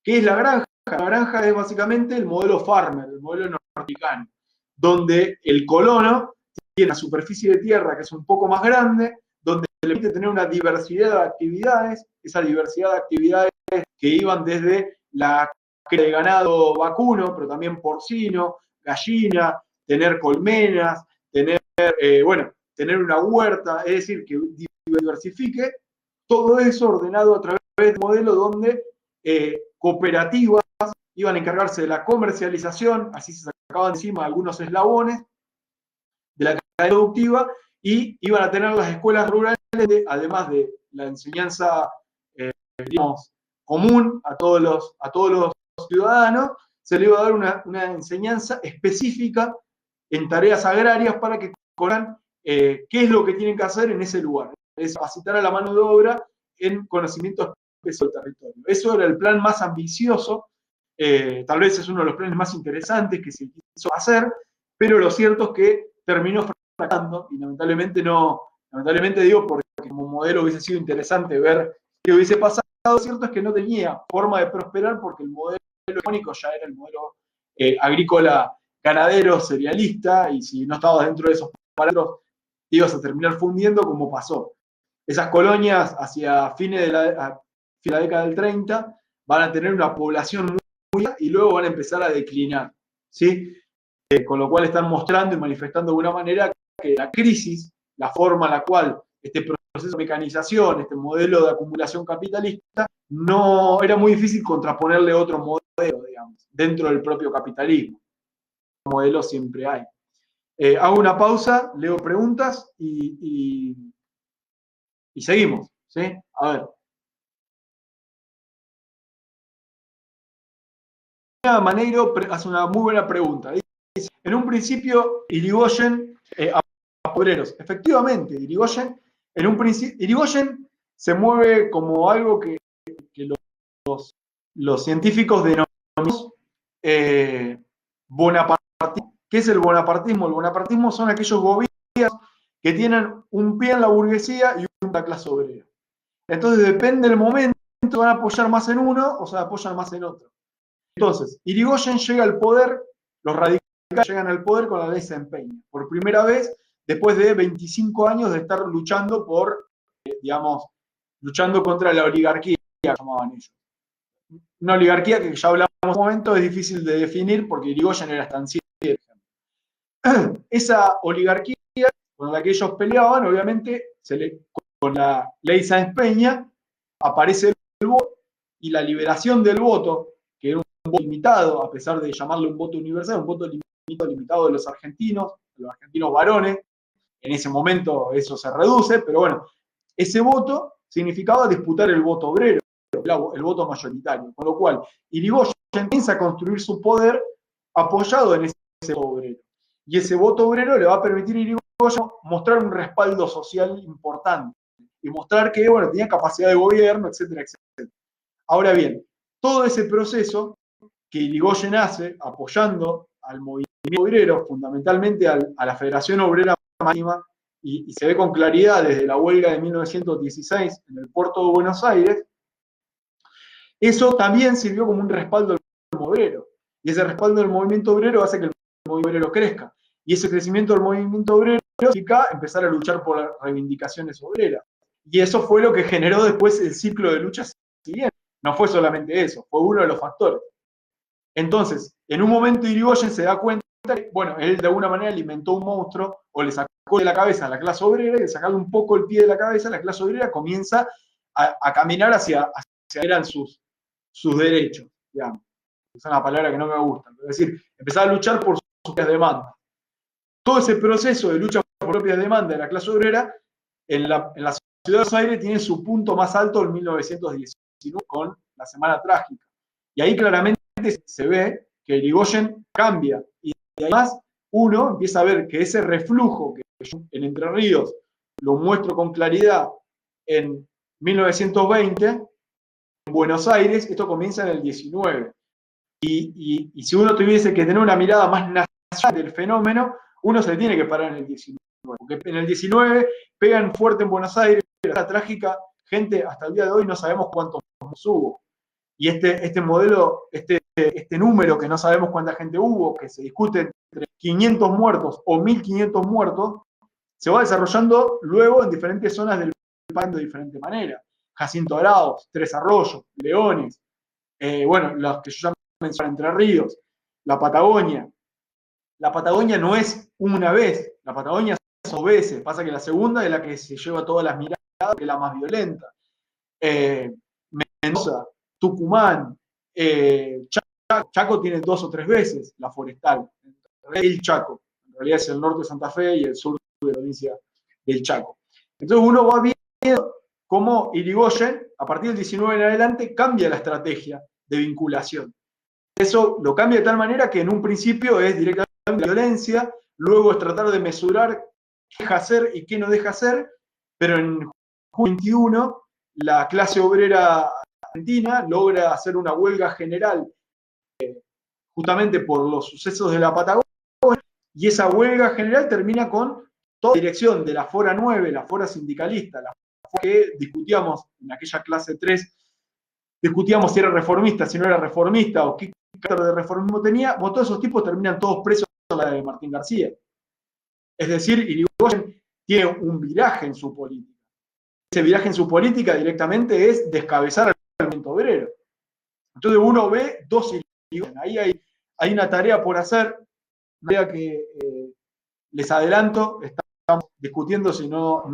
Speaker 1: ¿Qué es la granja? La granja es básicamente el modelo farmer, el modelo norteamericano, donde el colono tiene una superficie de tierra que es un poco más grande, donde le permite tener una diversidad de actividades, esa diversidad de actividades que iban desde la cría de ganado vacuno, pero también porcino, gallina, tener colmenas, tener una huerta, es decir, que diversifique, todo eso ordenado a través de un modelo donde cooperativas iban a encargarse de la comercialización, así se sacaban encima algunos eslabones de la cadena productiva, y iban a tener las escuelas rurales, además de la enseñanza, digamos, común a todos los ciudadanos, se le iba a dar una enseñanza específica en tareas agrarias para que conozcan qué es lo que tienen que hacer en ese lugar. Es capacitar a la mano de obra en conocimientos específicos del territorio. Eso era el plan más ambicioso, tal vez es uno de los planes más interesantes que se quiso hacer, pero lo cierto es que terminó fracasando, y lamentablemente digo porque como modelo hubiese sido interesante ver qué hubiese pasado. Lo cierto es que no tenía forma de prosperar porque el modelo económico ya era el modelo agrícola, ganadero, cerealista, y si no estabas dentro de esos parámetros te ibas a terminar fundiendo, como pasó. Esas colonias hacia fines de la década del 30 van a tener una población muy alta y luego van a empezar a declinar, ¿sí? Con lo cual están mostrando y manifestando de alguna manera que la crisis, la forma en la cual este proceso de mecanización, este modelo de acumulación capitalista, no era muy difícil contraponerle otro modelo, digamos, dentro del propio capitalismo. Modelo siempre hay. Hago una pausa, leo preguntas y seguimos, ¿sí? A ver. Maneiro hace una muy buena pregunta. Dice, en un principio, Irigoyen a obreros. Efectivamente, Irigoyen se mueve como algo que los científicos denominamos bonapartismo. ¿Qué es el bonapartismo? El bonapartismo son aquellos gobiernos que tienen un pie en la burguesía y la clase obrera. Entonces, depende del momento, van a apoyar más en uno o se apoyan más en otro. Entonces, Irigoyen llega al poder, los radicales llegan al poder con la ley Saint-Peña, por primera vez después de 25 años de estar luchando luchando contra la oligarquía, que llamaban ellos. Una oligarquía que ya hablamos en un momento es difícil de definir porque Irigoyen era estanciero. Esa oligarquía con la que ellos peleaban, obviamente, con la ley Sáenz Peña, aparece el voto y la liberación del voto, que era un voto limitado, a pesar de llamarle un voto universal, un voto limitado de los argentinos varones. En ese momento eso se reduce, pero bueno, ese voto significaba disputar el voto obrero, el voto mayoritario, con lo cual Irigoyen comienza a construir su poder apoyado en ese voto obrero. Y ese voto obrero le va a permitir a Irigoyen mostrar un respaldo social importante y mostrar que, bueno, tenía capacidad de gobierno, etcétera, etcétera. Ahora bien, todo ese proceso que Irigoyen hace apoyando al movimiento obrero, fundamentalmente a la Federación Obrera Marítima, y se ve con claridad desde la huelga de 1916 en el puerto de Buenos Aires, eso también sirvió como un respaldo del movimiento obrero. Y ese respaldo del movimiento obrero hace que el movimiento obrero crezca. Y ese crecimiento del movimiento obrero significa empezar a luchar por las reivindicaciones obreras. Y eso fue lo que generó después el ciclo de lucha siguiente. No fue solamente eso, fue uno de los factores. Entonces, en un momento Irigoyen se da cuenta que, bueno, él de alguna manera alimentó un monstruo o le sacó de la cabeza a la clase obrera y de sacarle un poco el pie de la cabeza, la clase obrera comienza a caminar hacia eran sus derechos, digamos. Es una palabra que no me gusta. Es decir, empezar a luchar por sus propias demandas. Todo ese proceso de lucha por propias demandas de la clase obrera en la ciudad de Buenos Aires tiene su punto más alto en 1919 con la Semana Trágica. Y ahí claramente se ve que Irigoyen cambia. Y además uno empieza a ver que ese reflujo que yo en Entre Ríos lo muestro con claridad en 1920, en Buenos Aires, esto comienza en el 19. Y si uno tuviese que tener una mirada más nacional del fenómeno, uno se tiene que parar en el 19. Porque en el 19 pegan fuerte en Buenos Aires, la trágica, gente, hasta el día de hoy no sabemos cuántos hubo. Y este modelo, este número que no sabemos cuánta gente hubo, que se discute entre 500 muertos o 1500 muertos, se va desarrollando luego en diferentes zonas del país de diferente manera. Jacinto Arauz, Tres Arroyos, Leones, bueno, los que yo ya mencioné, Entre Ríos, la Patagonia. La Patagonia no es una vez, la Patagonia es 2 veces. Pasa que la segunda es la que se lleva todas las miradas, que es la más violenta. Mendoza, Tucumán, Chaco tiene 2 o 3 veces la forestal. El Chaco, en realidad es el norte de Santa Fe y el sur de la provincia del Chaco. Entonces uno va viendo cómo Irigoyen, a partir del 19 en adelante, cambia la estrategia de vinculación. Eso lo cambia de tal manera que en un principio es directamente violencia, luego es tratar de mesurar qué deja hacer y qué no deja hacer, pero en junio 21 la clase obrera argentina logra hacer una huelga general justamente por los sucesos de la Patagonia, y esa huelga general termina con toda la dirección de la Fora 9, la Fora sindicalista, la Fora que discutíamos en aquella clase 3, discutíamos si era reformista, si no era reformista, o qué carácter de reformismo tenía. Bueno, todos esos tipos terminan todos presos en la de Martín García. Es decir, Irigoyen tiene un viraje en su política. Ese viraje en su política directamente es descabezar al movimiento obrero. Entonces uno ve 2 Irigoyen. Ahí hay una tarea por hacer, una tarea que les adelanto, estamos discutiendo si no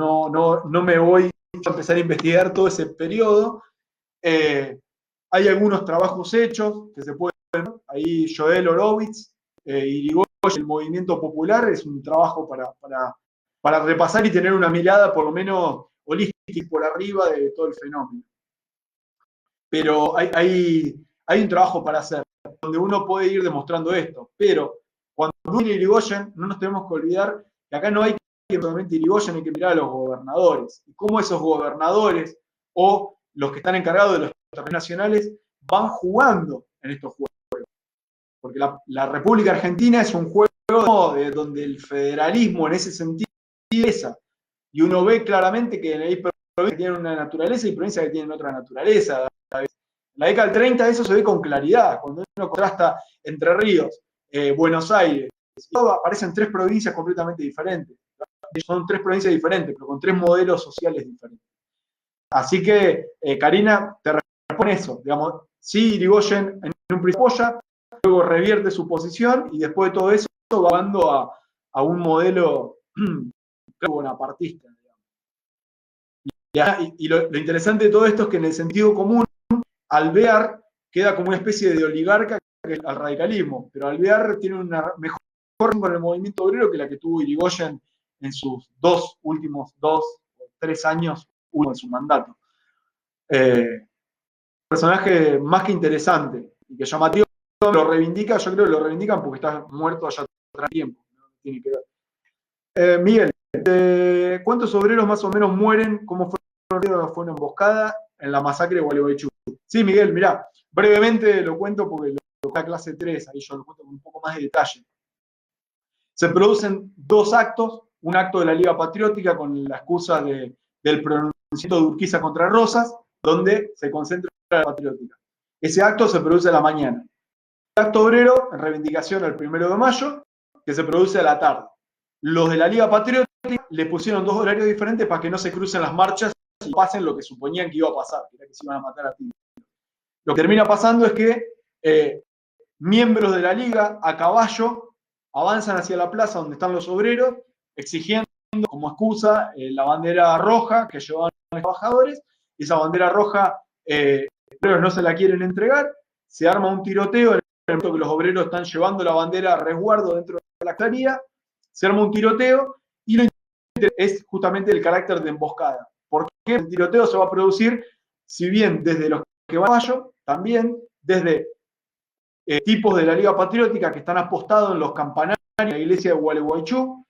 Speaker 1: me voy a empezar a investigar todo ese periodo. Hay algunos trabajos hechos que se pueden ver. Ahí Joel Horowitz, Irigoyen, el movimiento popular, es un trabajo para repasar y tener una mirada por lo menos holística y por arriba de todo el fenómeno. Pero hay un trabajo para hacer, donde uno puede ir demostrando esto. Pero cuando viene Irigoyen, no nos tenemos que olvidar que acá no hay que solamente Irigoyen, hay que mirar a los gobernadores. Y cómo esos gobernadores o los que están encargados de los torneos nacionales van jugando en estos juegos. Porque la República Argentina es un juego donde el federalismo en ese sentido pesa. Y uno ve claramente que hay provincias que tienen una naturaleza y provincias que tienen otra naturaleza. En la década del 30 eso se ve con claridad, cuando uno contrasta Entre Ríos, Buenos Aires, aparecen 3 provincias completamente diferentes. Son 3 provincias diferentes, pero con 3 modelos sociales diferentes. Así que, Karina, te responde eso. Digamos, sí, Irigoyen en un principio apoya, luego revierte su posición y después de todo eso va llevando a un modelo bonapartista. Y lo interesante de todo esto es que en el sentido común, Alvear queda como una especie de oligarca al radicalismo, pero Alvear tiene una mejor relación con el movimiento obrero que la que tuvo Irigoyen en sus últimos 2 o 3 años de su mandato. Un personaje más que interesante y que llamativo lo reivindica, yo creo que lo reivindican porque está muerto allá atrás tiempo, no tiene que ver. Miguel, ¿cuántos obreros más o menos mueren? ¿Cómo fue una emboscada en la masacre de Gualeguaychú? Sí, Miguel, mirá, brevemente lo cuento porque lo da clase 3, ahí yo lo cuento con un poco más de detalle. Se producen 2 actos, un acto de la Liga Patriótica con la excusa del pronunciamiento de Urquiza contra Rosas, donde se concentra la patriótica. Ese acto se produce a la mañana. El acto obrero, en reivindicación al 1 de mayo, que se produce a la tarde. Los de la Liga Patriótica le pusieron 2 horarios diferentes para que no se crucen las marchas y pasen lo que suponían que iba a pasar, que era que se iban a matar a ti. Lo que termina pasando es que miembros de la Liga, a caballo, avanzan hacia la plaza donde están los obreros, exigiendo como excusa la bandera roja que llevaban los trabajadores, y esa bandera roja los obreros no se la quieren entregar, se arma un tiroteo en el momento que los obreros están llevando la bandera a resguardo dentro de la claría, se arma un tiroteo, y lo interesante es justamente el carácter de emboscada. Porque el tiroteo se va a producir, si bien desde los que van a caballo, también desde tipos de la Liga Patriótica que están apostados en los campanarios de la iglesia de Gualeguaychú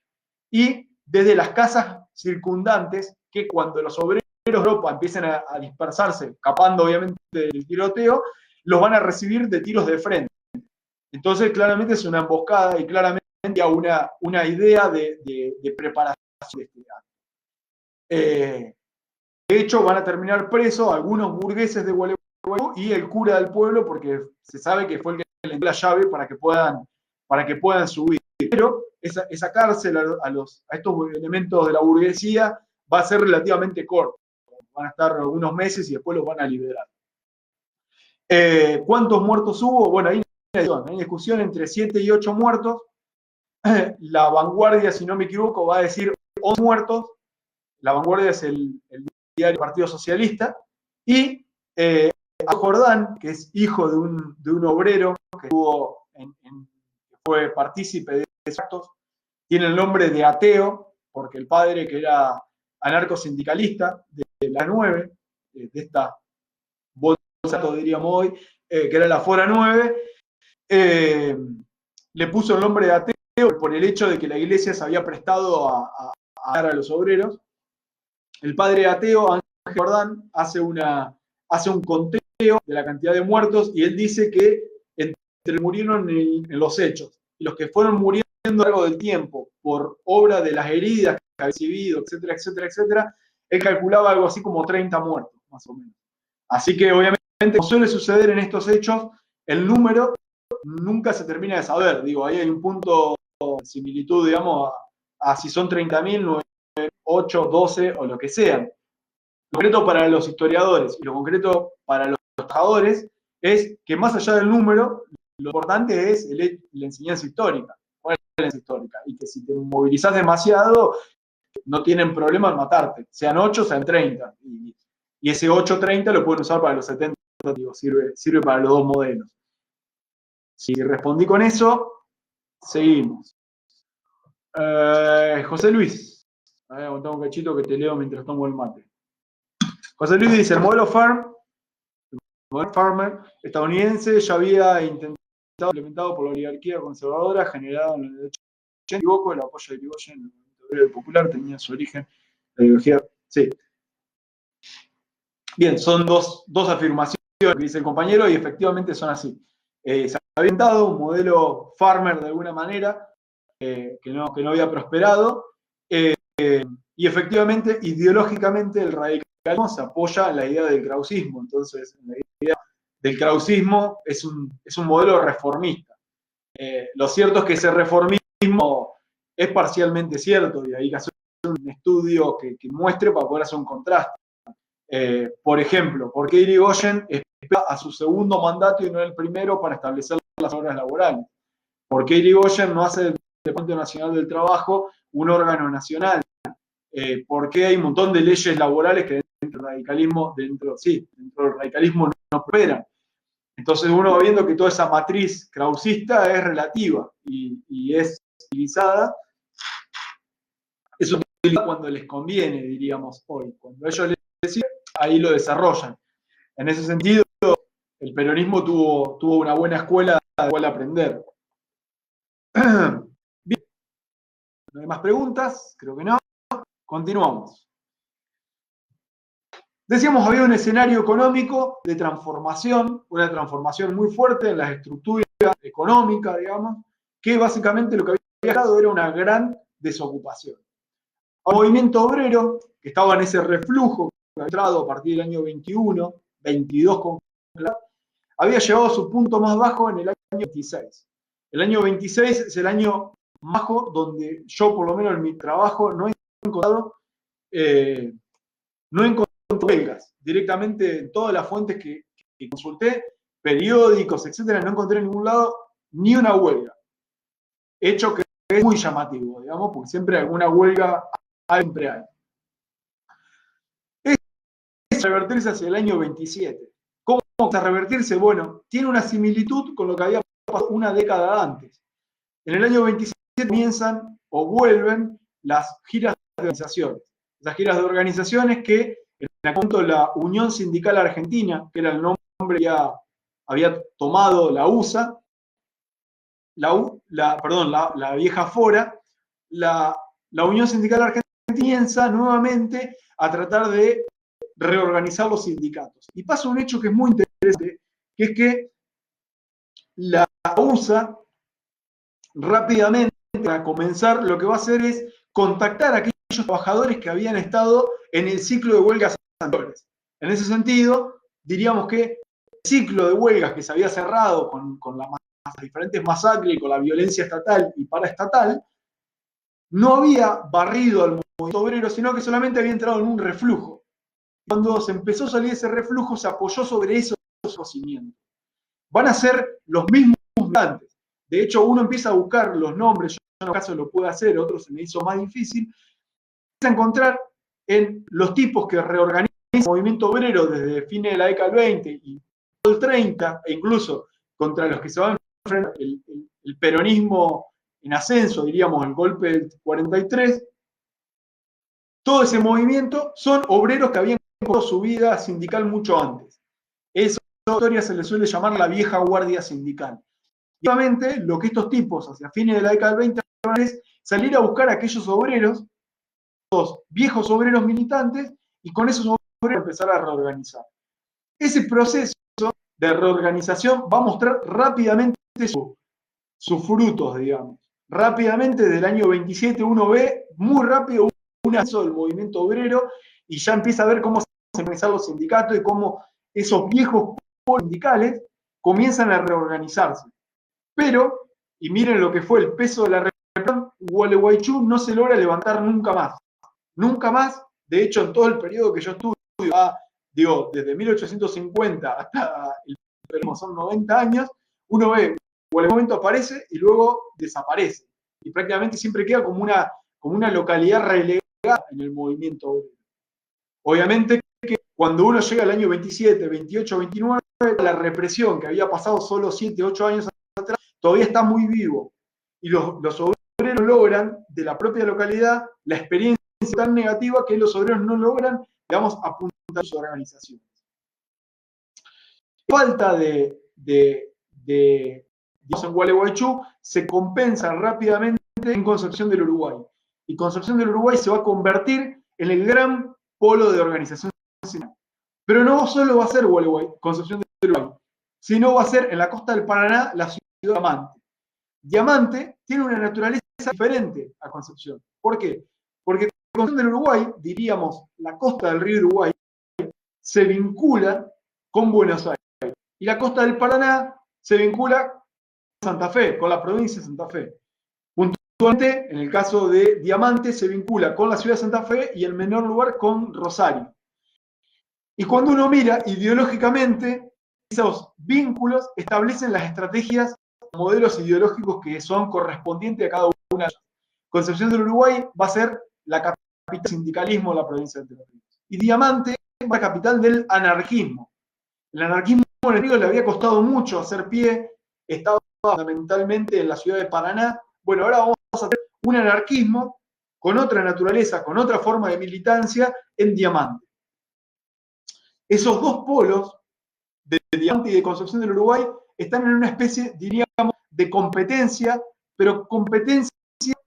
Speaker 1: y desde las casas circundantes que cuando los obreros de Europa empiecen a dispersarse, escapando obviamente del tiroteo, los van a recibir de tiros de frente. Entonces claramente es una emboscada y claramente una idea de preparación de este acto. De hecho van a terminar presos algunos burgueses de Gualeguaychú y el cura del pueblo, porque se sabe que fue el que le dio la llave para que puedan subir. Pero esa cárcel a estos elementos de la burguesía va a ser relativamente corta. Van a estar algunos meses y después los van a liberar. ¿Cuántos muertos hubo? Bueno, hay discusión entre 7 y 8 muertos. La Vanguardia, si no me equivoco, va a decir 11 muertos. La Vanguardia es el diario del Partido Socialista. Y Jordán, que es hijo de un obrero que fue partícipe de esos actos, tiene el nombre de ateo, porque el padre, que era anarcosindicalista de la 9, de esta bolsa, diríamos hoy, que era la Fora 9, le puso el nombre de ateo por el hecho de que la iglesia se había prestado a dar a los obreros. El padre ateo, Ángel Jordán, hace un conteo de la cantidad de muertos y él dice que murieron en los hechos y los que fueron muriendo a lo largo del tiempo por obra de las heridas que había recibido, etcétera, etcétera, etcétera, él calculaba algo así como 30 muertos, más o menos. Así que obviamente, como suele suceder en estos hechos, el número nunca se termina de saber. Digo, ahí hay un punto de similitud, digamos, a si son 30.000, 9, 8, 12 o lo que sean. Lo concreto para los historiadores y lo concreto para los trabajadores es que más allá del número, lo importante es la enseñanza histórica. ¿Cuál es la enseñanza histórica? Y que si te movilizás demasiado, no tienen problema en matarte. Sean 8, sean 30. Y ese 8-30 lo pueden usar para los 70, digo, sirve para los 2 modelos. Si respondí con eso, seguimos. José Luis. Aguantá un cachito que te leo mientras tomo el mate. José Luis dice, el modelo Farmer estadounidense ya había implementado por la oligarquía conservadora generada en el derecho. Si no me equivoco, el apoyo de Irigoyen en el movimiento obrero popular tenía su origen en la ideología. Sí. Bien, son dos afirmaciones que dice el compañero y efectivamente son así. Se había inventado un modelo Farmer de alguna manera que no había prosperado y efectivamente ideológicamente el radicalismo se apoya en la idea del krausismo. Entonces, la idea del krausismo es un modelo reformista. Lo cierto es que ese reformismo es parcialmente cierto y hay que hacer un estudio que muestre para poder hacer un contraste. Por ejemplo, ¿por qué Irigoyen espera a su segundo mandato y no el primero para establecer las horas laborales? ¿Por qué Irigoyen no hace del Departamento Nacional del Trabajo un órgano nacional? ¿Por qué hay un montón de leyes laborales que dentro del radicalismo no prosperan? Entonces uno va viendo que toda esa matriz krausista es relativa y es utilizada. Eso cuando les conviene, diríamos hoy. Cuando ellos les deciden, ahí lo desarrollan. En ese sentido, el peronismo tuvo una buena escuela de la cual aprender. Bien, ¿no hay más preguntas? Creo que no. Continuamos. Decíamos, había un escenario económico de transformación, una transformación muy fuerte en las estructuras económicas, digamos, que básicamente lo que había dado era una gran desocupación. El movimiento obrero, que estaba en ese reflujo que había entrado a partir del año 21, 22 con había llegado a su punto más bajo en el año 26. El año 26 es el año más bajo donde yo, por lo menos en mi trabajo, no he encontrado huelgas. Directamente en todas las fuentes que consulté, periódicos, etcétera, no encontré en ningún lado ni una huelga. Hecho que es muy llamativo, digamos, porque siempre alguna huelga siempre hay. Es revertirse hacia el año 27. ¿Cómo vamos a revertirse? Bueno, tiene una similitud con lo que había pasado una década antes. En el año 27 comienzan o vuelven las giras de organizaciones. Las giras de organizaciones que en aquel momento la Unión Sindical Argentina, que era el nombre que había tomado la USA, la vieja Fora, la Unión Sindical Argentina comienza nuevamente a tratar de reorganizar los sindicatos. Y pasa un hecho que es muy interesante, que es que la USA rápidamente, para comenzar, lo que va a hacer es contactar a aquellos trabajadores que habían estado en el ciclo de huelgas anteriores. En ese sentido, diríamos que el ciclo de huelgas que se había cerrado con las diferentes masacres y con la violencia estatal y paraestatal, no había barrido al movimiento obrero, sino que solamente había entrado en un reflujo. Cuando se empezó a salir ese reflujo, se apoyó sobre esos conocimientos. Van a ser los mismos militantes. De hecho, uno empieza a buscar los nombres, yo en un caso lo puedo hacer, otro se me hizo más difícil, empieza a encontrar en los tipos que reorganizan el movimiento obrero desde fines de la década del 20 y el 30, e incluso contra los que se van a enfrentar el peronismo en ascenso, diríamos, el golpe del 43, todo ese movimiento son obreros que habían comenzado su vida sindical mucho antes. Esa historia se le suele llamar la vieja guardia sindical. Y obviamente lo que estos tipos hacia fines de la década del 20 es salir a buscar a aquellos obreros, los viejos obreros militantes, y con esos obreros empezar a reorganizar. Ese proceso de reorganización va a mostrar rápidamente sus frutos, digamos. Rápidamente, desde el año 27 uno ve muy rápido un ascenso del movimiento obrero y ya empieza a ver cómo se organizan los sindicatos y cómo esos viejos sindicales comienzan a reorganizarse. Pero, y miren lo que fue el peso de la represión, Gualeguaychú no se logra levantar nunca más. Nunca más. De hecho, en todo el periodo que yo estudio, desde 1850 hasta el peronismo, son 90 años, uno ve, o en algún momento aparece y luego desaparece. Y prácticamente siempre queda como una localidad relegada en el movimiento obrero. Obviamente que cuando uno llega al año 27, 28, 29, la represión que había pasado solo 7, 8 años atrás, todavía está muy vivo. Y los obreros logran, de la propia localidad, la experiencia tan negativa que los obreros no logran, digamos, apuntar a sus organizaciones. Falta en Gualeguaychú se compensa rápidamente en Concepción del Uruguay. Y Concepción del Uruguay se va a convertir en el gran polo de organización nacional. Pero no solo va a ser Concepción del Uruguay, sino va a ser en la costa del Paraná la ciudad de Diamante. Diamante tiene una naturaleza diferente a Concepción. ¿Por qué? Porque Concepción del Uruguay, diríamos la costa del río Uruguay, se vincula con Buenos Aires. Y la costa del Paraná se vincula con Santa Fe, con la provincia de Santa Fe. Puntualmente, en el caso de Diamante, se vincula con la ciudad de Santa Fe y en menor lugar con Rosario. Y cuando uno mira ideológicamente, esos vínculos establecen las estrategias, modelos ideológicos que son correspondientes a cada una de ellas. Concepción del Uruguay va a ser la capital del sindicalismo de la provincia de Entre Ríos. Y Diamante va a ser la capital del anarquismo. El anarquismo en el Río le había costado mucho hacer pie, estaba fundamentalmente en la ciudad de Paraná. Bueno, ahora vamos a tener un anarquismo con otra naturaleza, con otra forma de militancia en Diamante. Esos dos polos, de Diamante y de Concepción del Uruguay, están en una especie, diríamos, de competencia, pero competencia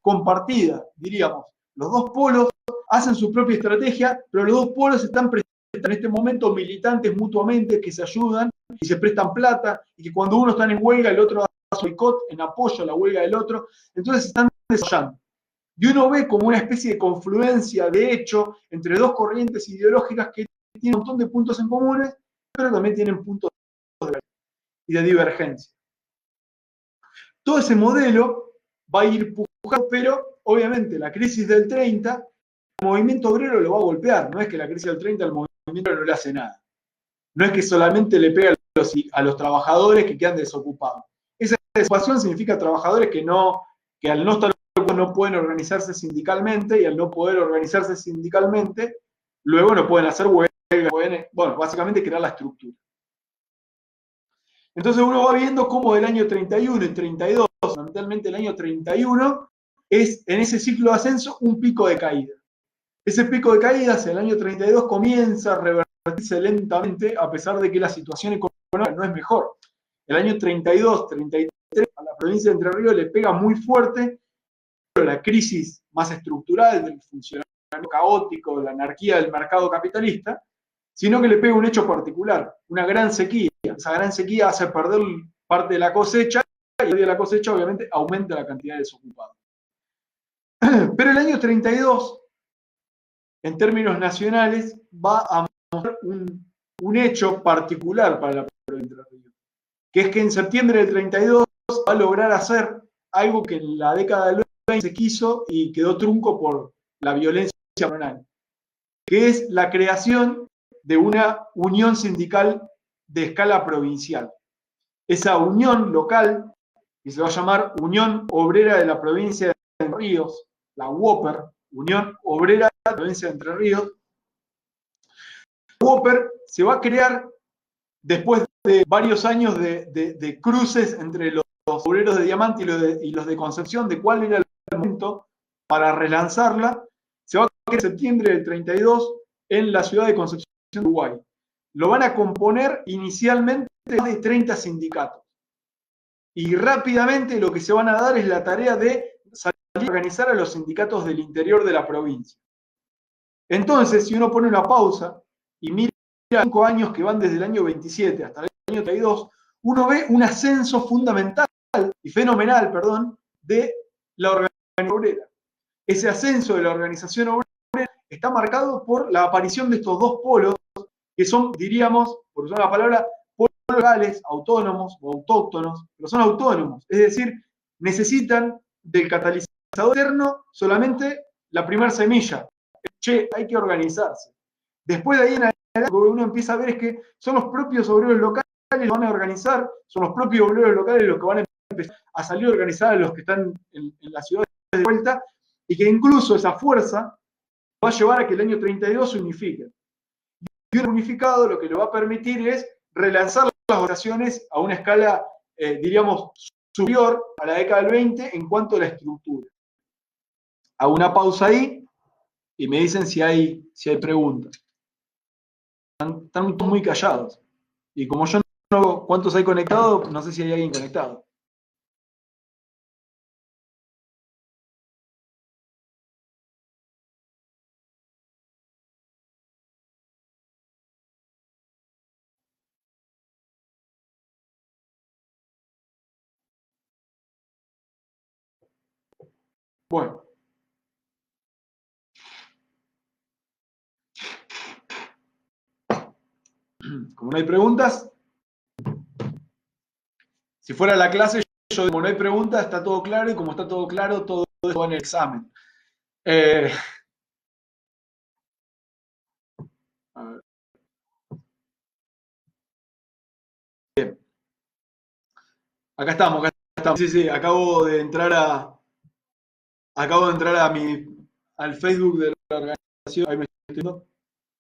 Speaker 1: compartida, diríamos. Los dos polos hacen su propia estrategia, pero los dos polos están presentes en este momento militantes mutuamente que se ayudan y se prestan plata, y que cuando uno está en huelga, el otro hace boicot en apoyo a la huelga del otro. Entonces se están desarrollando. Y uno ve como una especie de confluencia, de hecho, entre dos corrientes ideológicas que tienen un montón de puntos en comunes, pero también tienen puntos y de divergencia. Todo ese modelo va a ir pujando, pero obviamente la crisis del 30, el movimiento obrero lo va a golpear. No es que la crisis del 30 al movimiento obrero no le hace nada. No es que solamente le pega a los trabajadores que quedan desocupados. Esa desocupación significa trabajadores que al no estar ocupados no pueden organizarse sindicalmente, y al no poder organizarse sindicalmente, luego no pueden hacer huelga, bueno, básicamente crear la estructura. Entonces uno va viendo cómo del año 31 y 32, fundamentalmente el año 31, es en ese ciclo de ascenso un pico de caída. Ese pico de caída hacia el año 32 comienza a revertirse lentamente, a pesar de que la situación económica no es mejor. El año 32, 33, a la provincia de Entre Ríos le pega muy fuerte, pero la crisis más estructural del funcionamiento caótico, de la anarquía del mercado capitalista, sino que le pega un hecho particular, una gran sequía. Esa gran sequía hace perder parte de la cosecha, y el día de la cosecha obviamente aumenta la cantidad de desocupados. Pero el año 32, en términos nacionales, va a mostrar un hecho particular para la provincia de Entre Ríos, que es que en septiembre del 32 va a lograr hacer algo que en la década del 20 se quiso y quedó trunco por la violencia patronal, que es la creación de una unión sindical de escala provincial. Esa unión local, que se va a llamar Unión Obrera de la Provincia de Entre Ríos, la UOPER, Unión Obrera de la Provincia de Entre Ríos, la UOPER se va a crear después de varios años de cruces entre los obreros de Diamante y los de Concepción, de cuál era el momento para relanzarla. Se va a crear en septiembre del 32 en la ciudad de Concepción, Uruguay. Lo van a componer inicialmente más de 30 sindicatos. Y rápidamente lo que se van a dar es la tarea de salir a organizar a los sindicatos del interior de la provincia. Entonces, si uno pone una pausa y mira 5 años que van desde el año 27 hasta el año 32, uno ve un ascenso fundamental y fenomenal, de la organización obrera. Ese ascenso de la organización obrera está marcado por la aparición de estos dos polos, que son, diríamos, por usar la palabra, polos locales, autónomos o autóctonos, pero son autónomos, es decir, necesitan del catalizador externo solamente la primera semilla. Che, hay que organizarse. Después de ahí en adelante, lo que uno empieza a ver es que son los propios obreros locales los que van a organizar, son los propios obreros locales los que van a empezar a salir a organizar a los que están en las ciudades de vuelta, y que incluso esa fuerza va a llevar a que el año 32 se unifique. Y un unificado lo que le va a permitir es relanzar las organizaciones a una escala, diríamos, superior a la década del 20 en cuanto a la estructura. Hago una pausa ahí y me dicen si hay preguntas. Están muy callados. Y como yo no veo cuántos hay conectados, no sé si hay alguien conectado. Bueno. Como no hay preguntas, si fuera la clase, yo como no hay preguntas, está todo claro, y como está todo claro, todo va en el examen. A ver. Bien. Acá estamos, acá estamos. Sí, sí, acabo de entrar al Facebook de la organización, ahí me estoy metiendo,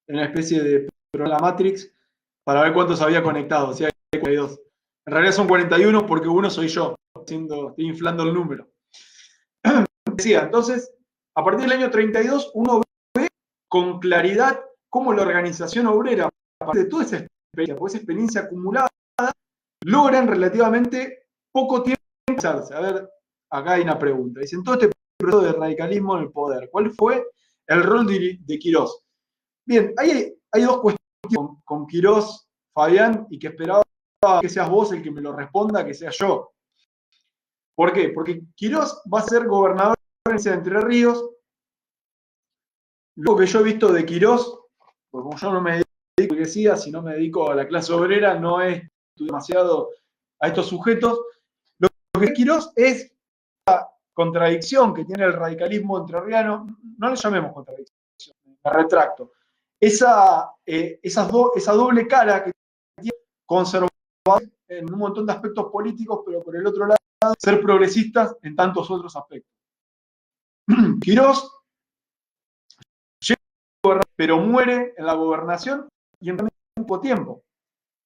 Speaker 1: en una especie de programa Matrix, para ver cuántos había conectado, si hay 42. En realidad son 41 porque uno soy yo, estoy inflando el número. Decía, entonces, a partir del año 32, uno ve con claridad cómo la organización obrera, a partir de toda esa experiencia acumulada, logran relativamente poco tiempo empezarse. A ver, acá hay una pregunta. Dicen, todo este proceso de radicalismo en el poder, ¿cuál fue el rol de Quirós? Bien, hay dos cuestiones con Quirós, Fabián, y que esperaba que seas vos el que me lo responda, que sea yo. ¿Por qué? Porque Quirós va a ser gobernador de Entre Ríos. Lo que yo he visto de Quirós, porque como yo no me dedico a la si no me dedico a la clase obrera, no he estudiado demasiado a estos sujetos. Lo que es Quirós es la contradicción que tiene el radicalismo entrerriano, no le llamemos contradicción, me retracto. Esa doble cara que tiene conservador en un montón de aspectos políticos, pero por el otro lado, ser progresistas en tantos otros aspectos. Quirós llega, pero muere en la gobernación y en poco tiempo,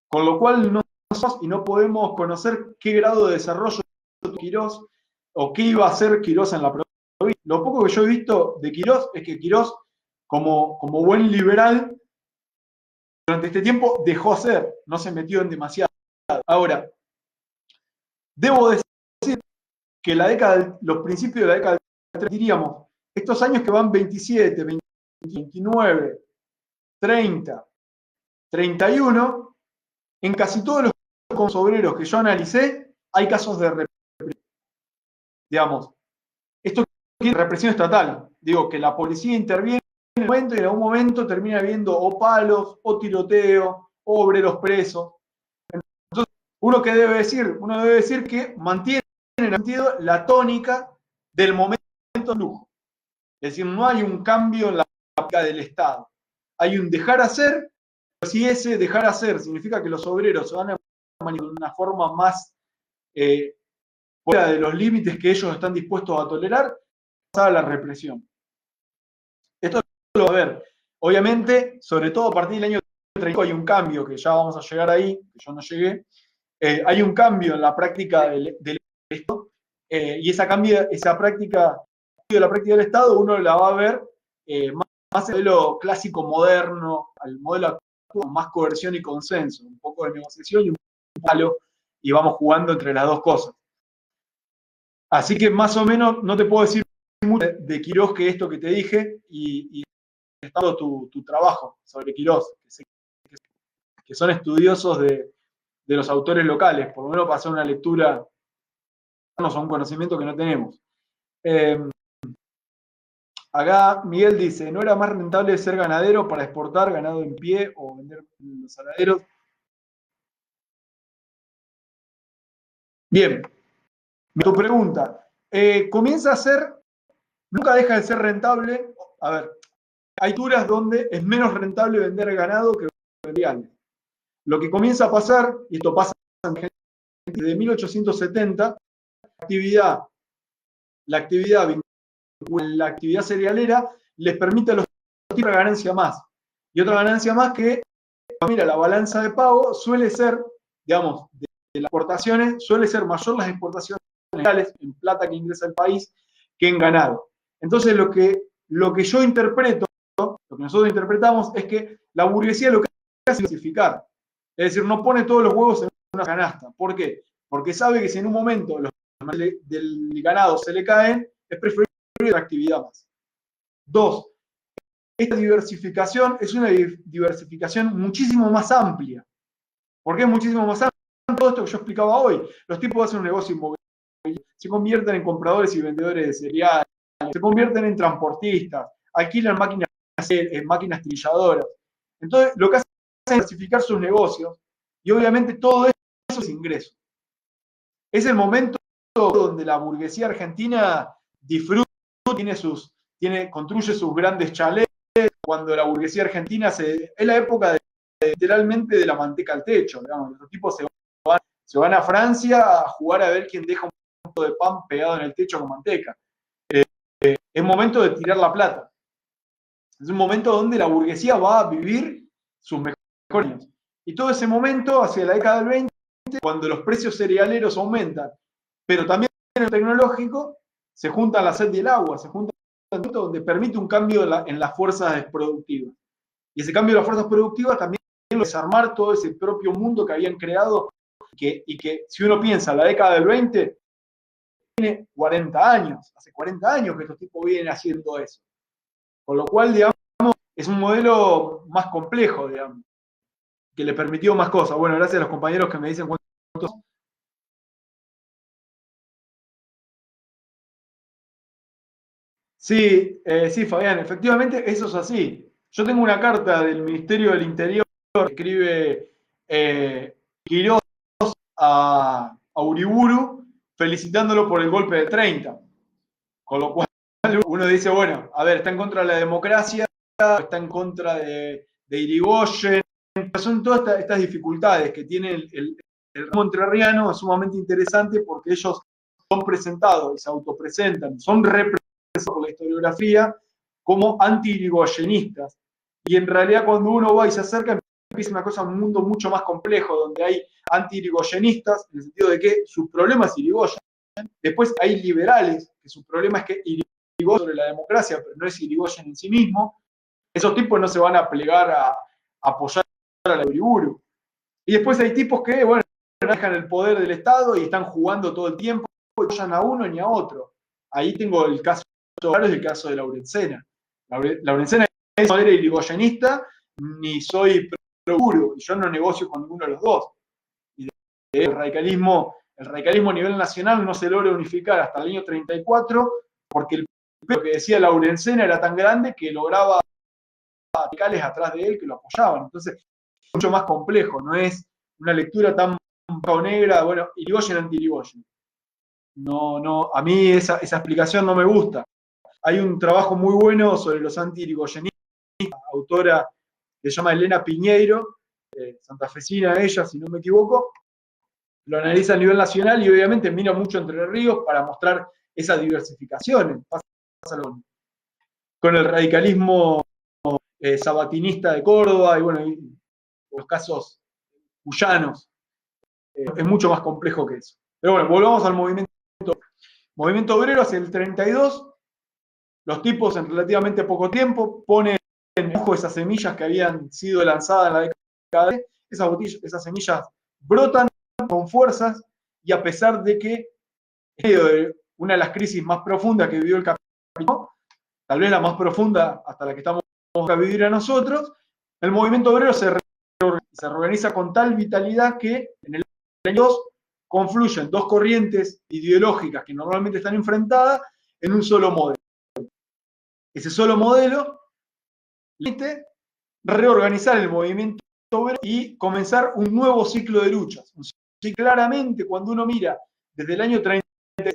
Speaker 1: con lo cual no podemos conocer qué grado de desarrollo tuvo Quirós o qué iba a hacer Quirós en la provincia. Lo poco que yo he visto de Quirós es que Quirós, como buen liberal, durante este tiempo dejó hacer, no se metió en demasiado. Ahora, debo decir que los principios de la década del 30, diríamos, estos años que van 27, 29, 30, 31, en casi todos los obreros que yo analicé, hay casos de represión. Digamos, esto es represión estatal. Digo, que la policía interviene en un momento y en algún momento termina habiendo o palos, o tiroteo, o obreros presos. Entonces, uno debe decir que mantiene en el sentido la tónica del momento de lujo. Es decir, no hay un cambio en la política del Estado. Hay un dejar hacer, pero si ese dejar hacer significa que los obreros se van a manifestar de una forma más fuera de los límites que ellos están dispuestos a tolerar, pasa a la represión. Esto lo va a ver. Obviamente, sobre todo a partir del año 30 hay un cambio, que ya vamos a llegar ahí, que yo no llegué. Hay un cambio en la práctica del Estado, y esa práctica de la práctica del Estado uno la va a ver más el modelo clásico moderno, al modelo actual, con más coerción y consenso, un poco de negociación y un palo, y vamos jugando entre las dos cosas. Así que más o menos no te puedo decir mucho de Quirós que esto que te dije, y he estado tu trabajo sobre Quirós, que son estudiosos de los autores locales, por lo menos para hacer una lectura, a un conocimiento que no tenemos. Acá Miguel dice, ¿no era más rentable ser ganadero para exportar ganado en pie o vender los saladeros? Bien, tu pregunta. Comienza a ser, nunca deja de ser rentable. A ver, hay culturas donde es menos rentable vender ganado que vender. Lo que comienza a pasar, y esto pasa desde 1870, la actividad cerealera les permite a los tipos una ganancia más. Y otra ganancia más que, mira, la balanza de pago suele ser, digamos, de las exportaciones, suele ser mayor las exportaciones legales en plata que ingresa al país que en ganado. Entonces lo que yo interpreto, lo que nosotros interpretamos es que la burguesía lo que hace es diversificar. Es decir, no pone todos los huevos en una canasta. ¿Por qué? Porque sabe que si en un momento los del ganado se le caen, es preferible una actividad más. Dos, esta diversificación es una diversificación muchísimo más amplia. ¿Por qué es muchísimo más amplia? Todo esto que yo explicaba hoy. Los tipos hacen un negocio inmobiliario, se convierten en compradores y vendedores de cereales, se convierten en transportistas, alquilan máquinas trilladoras. Entonces, lo que hacen diversificar sus negocios y obviamente todo eso es ingreso. Es el momento donde la burguesía argentina disfruta, construye sus grandes chalets, cuando la burguesía argentina es la época literalmente de la manteca al techo, digamos. Los tipos se van a Francia a jugar a ver quién deja un poco de pan pegado en el techo con manteca. Es momento de tirar la plata. Es un momento donde la burguesía va a vivir sus mejores años. Y todo ese momento, hacia la década del 20, cuando los precios cerealeros aumentan, pero también en el tecnológico, se juntan la sed y el agua, se juntan donde permite un cambio en las fuerzas productivas. Y ese cambio de las fuerzas productivas también es desarmar todo ese propio mundo que habían creado y que si uno piensa, la década del 20 tiene 40 años, hace 40 años que estos tipos vienen haciendo eso. Con lo cual, digamos, es un modelo más complejo, digamos, que le permitió más cosas. Bueno, gracias a los compañeros que me dicen cuántos. Sí, sí, Fabián, efectivamente eso es así. Yo tengo una carta del Ministerio del Interior que escribe Quirós a Uriburu felicitándolo por el golpe de 30. Con lo cual uno dice, bueno, a ver, está en contra de la democracia, está en contra de Irigoyen, son todas estas dificultades que tiene el ramo entrerriano, es sumamente interesante porque ellos son presentados y se autopresentan, son representados por la historiografía como anti-irigoyenistas. Y en realidad cuando uno va y se acerca, empieza una cosa, un mundo mucho más complejo, donde hay anti-irigoyenistas, en el sentido de que su problema es Irigoyen. Después hay liberales, que su problema es que Irigoyen sobre la democracia, pero no es Irigoyen en sí mismo. Esos tipos no se van a plegar a apoyar a la Uriburu. Y después hay tipos que, bueno, dejan el poder del Estado y están jugando todo el tiempo, no apoyan a uno ni a otro. Ahí tengo el caso claro, es el caso de Laurencena. Laurencena no era irigoyenista, ni soy pro-Uriburu, y yo no negocio con ninguno de los dos. Y el radicalismo a nivel nacional no se logra unificar hasta el año 34, porque lo que decía Laurencena era tan grande que lograba radicales atrás de él que lo apoyaban. Entonces, es mucho más complejo, no es una lectura tan negra, bueno, Irigoyen anti-Irigoyen. No, a mí esa explicación no me gusta. Hay un trabajo muy bueno sobre los anti-irigoyenistas, autora que se llama Elena Piñeiro, santafesina ella, si no me equivoco, lo analiza a nivel nacional y obviamente mira mucho Entre Ríos para mostrar esas diversificaciones. Pasa con el radicalismo sabatinista de Córdoba y bueno, y los casos cuyanos. Es mucho más complejo que eso. Pero bueno, volvamos al movimiento obrero hacia el 32. Los tipos en relativamente poco tiempo ponen en ojo esas semillas que habían sido lanzadas en la década de esas semillas brotan con fuerzas y a pesar de que en medio de una de las crisis más profundas que vivió el capitalismo, tal vez la más profunda hasta la que estamos a vivir a nosotros, el movimiento obrero se reorganiza con tal vitalidad que en el año 2 confluyen dos corrientes ideológicas que normalmente están enfrentadas en un solo modelo. Ese solo modelo permite reorganizar el movimiento obrero y comenzar un nuevo ciclo de luchas. Y claramente, cuando uno mira desde el año 30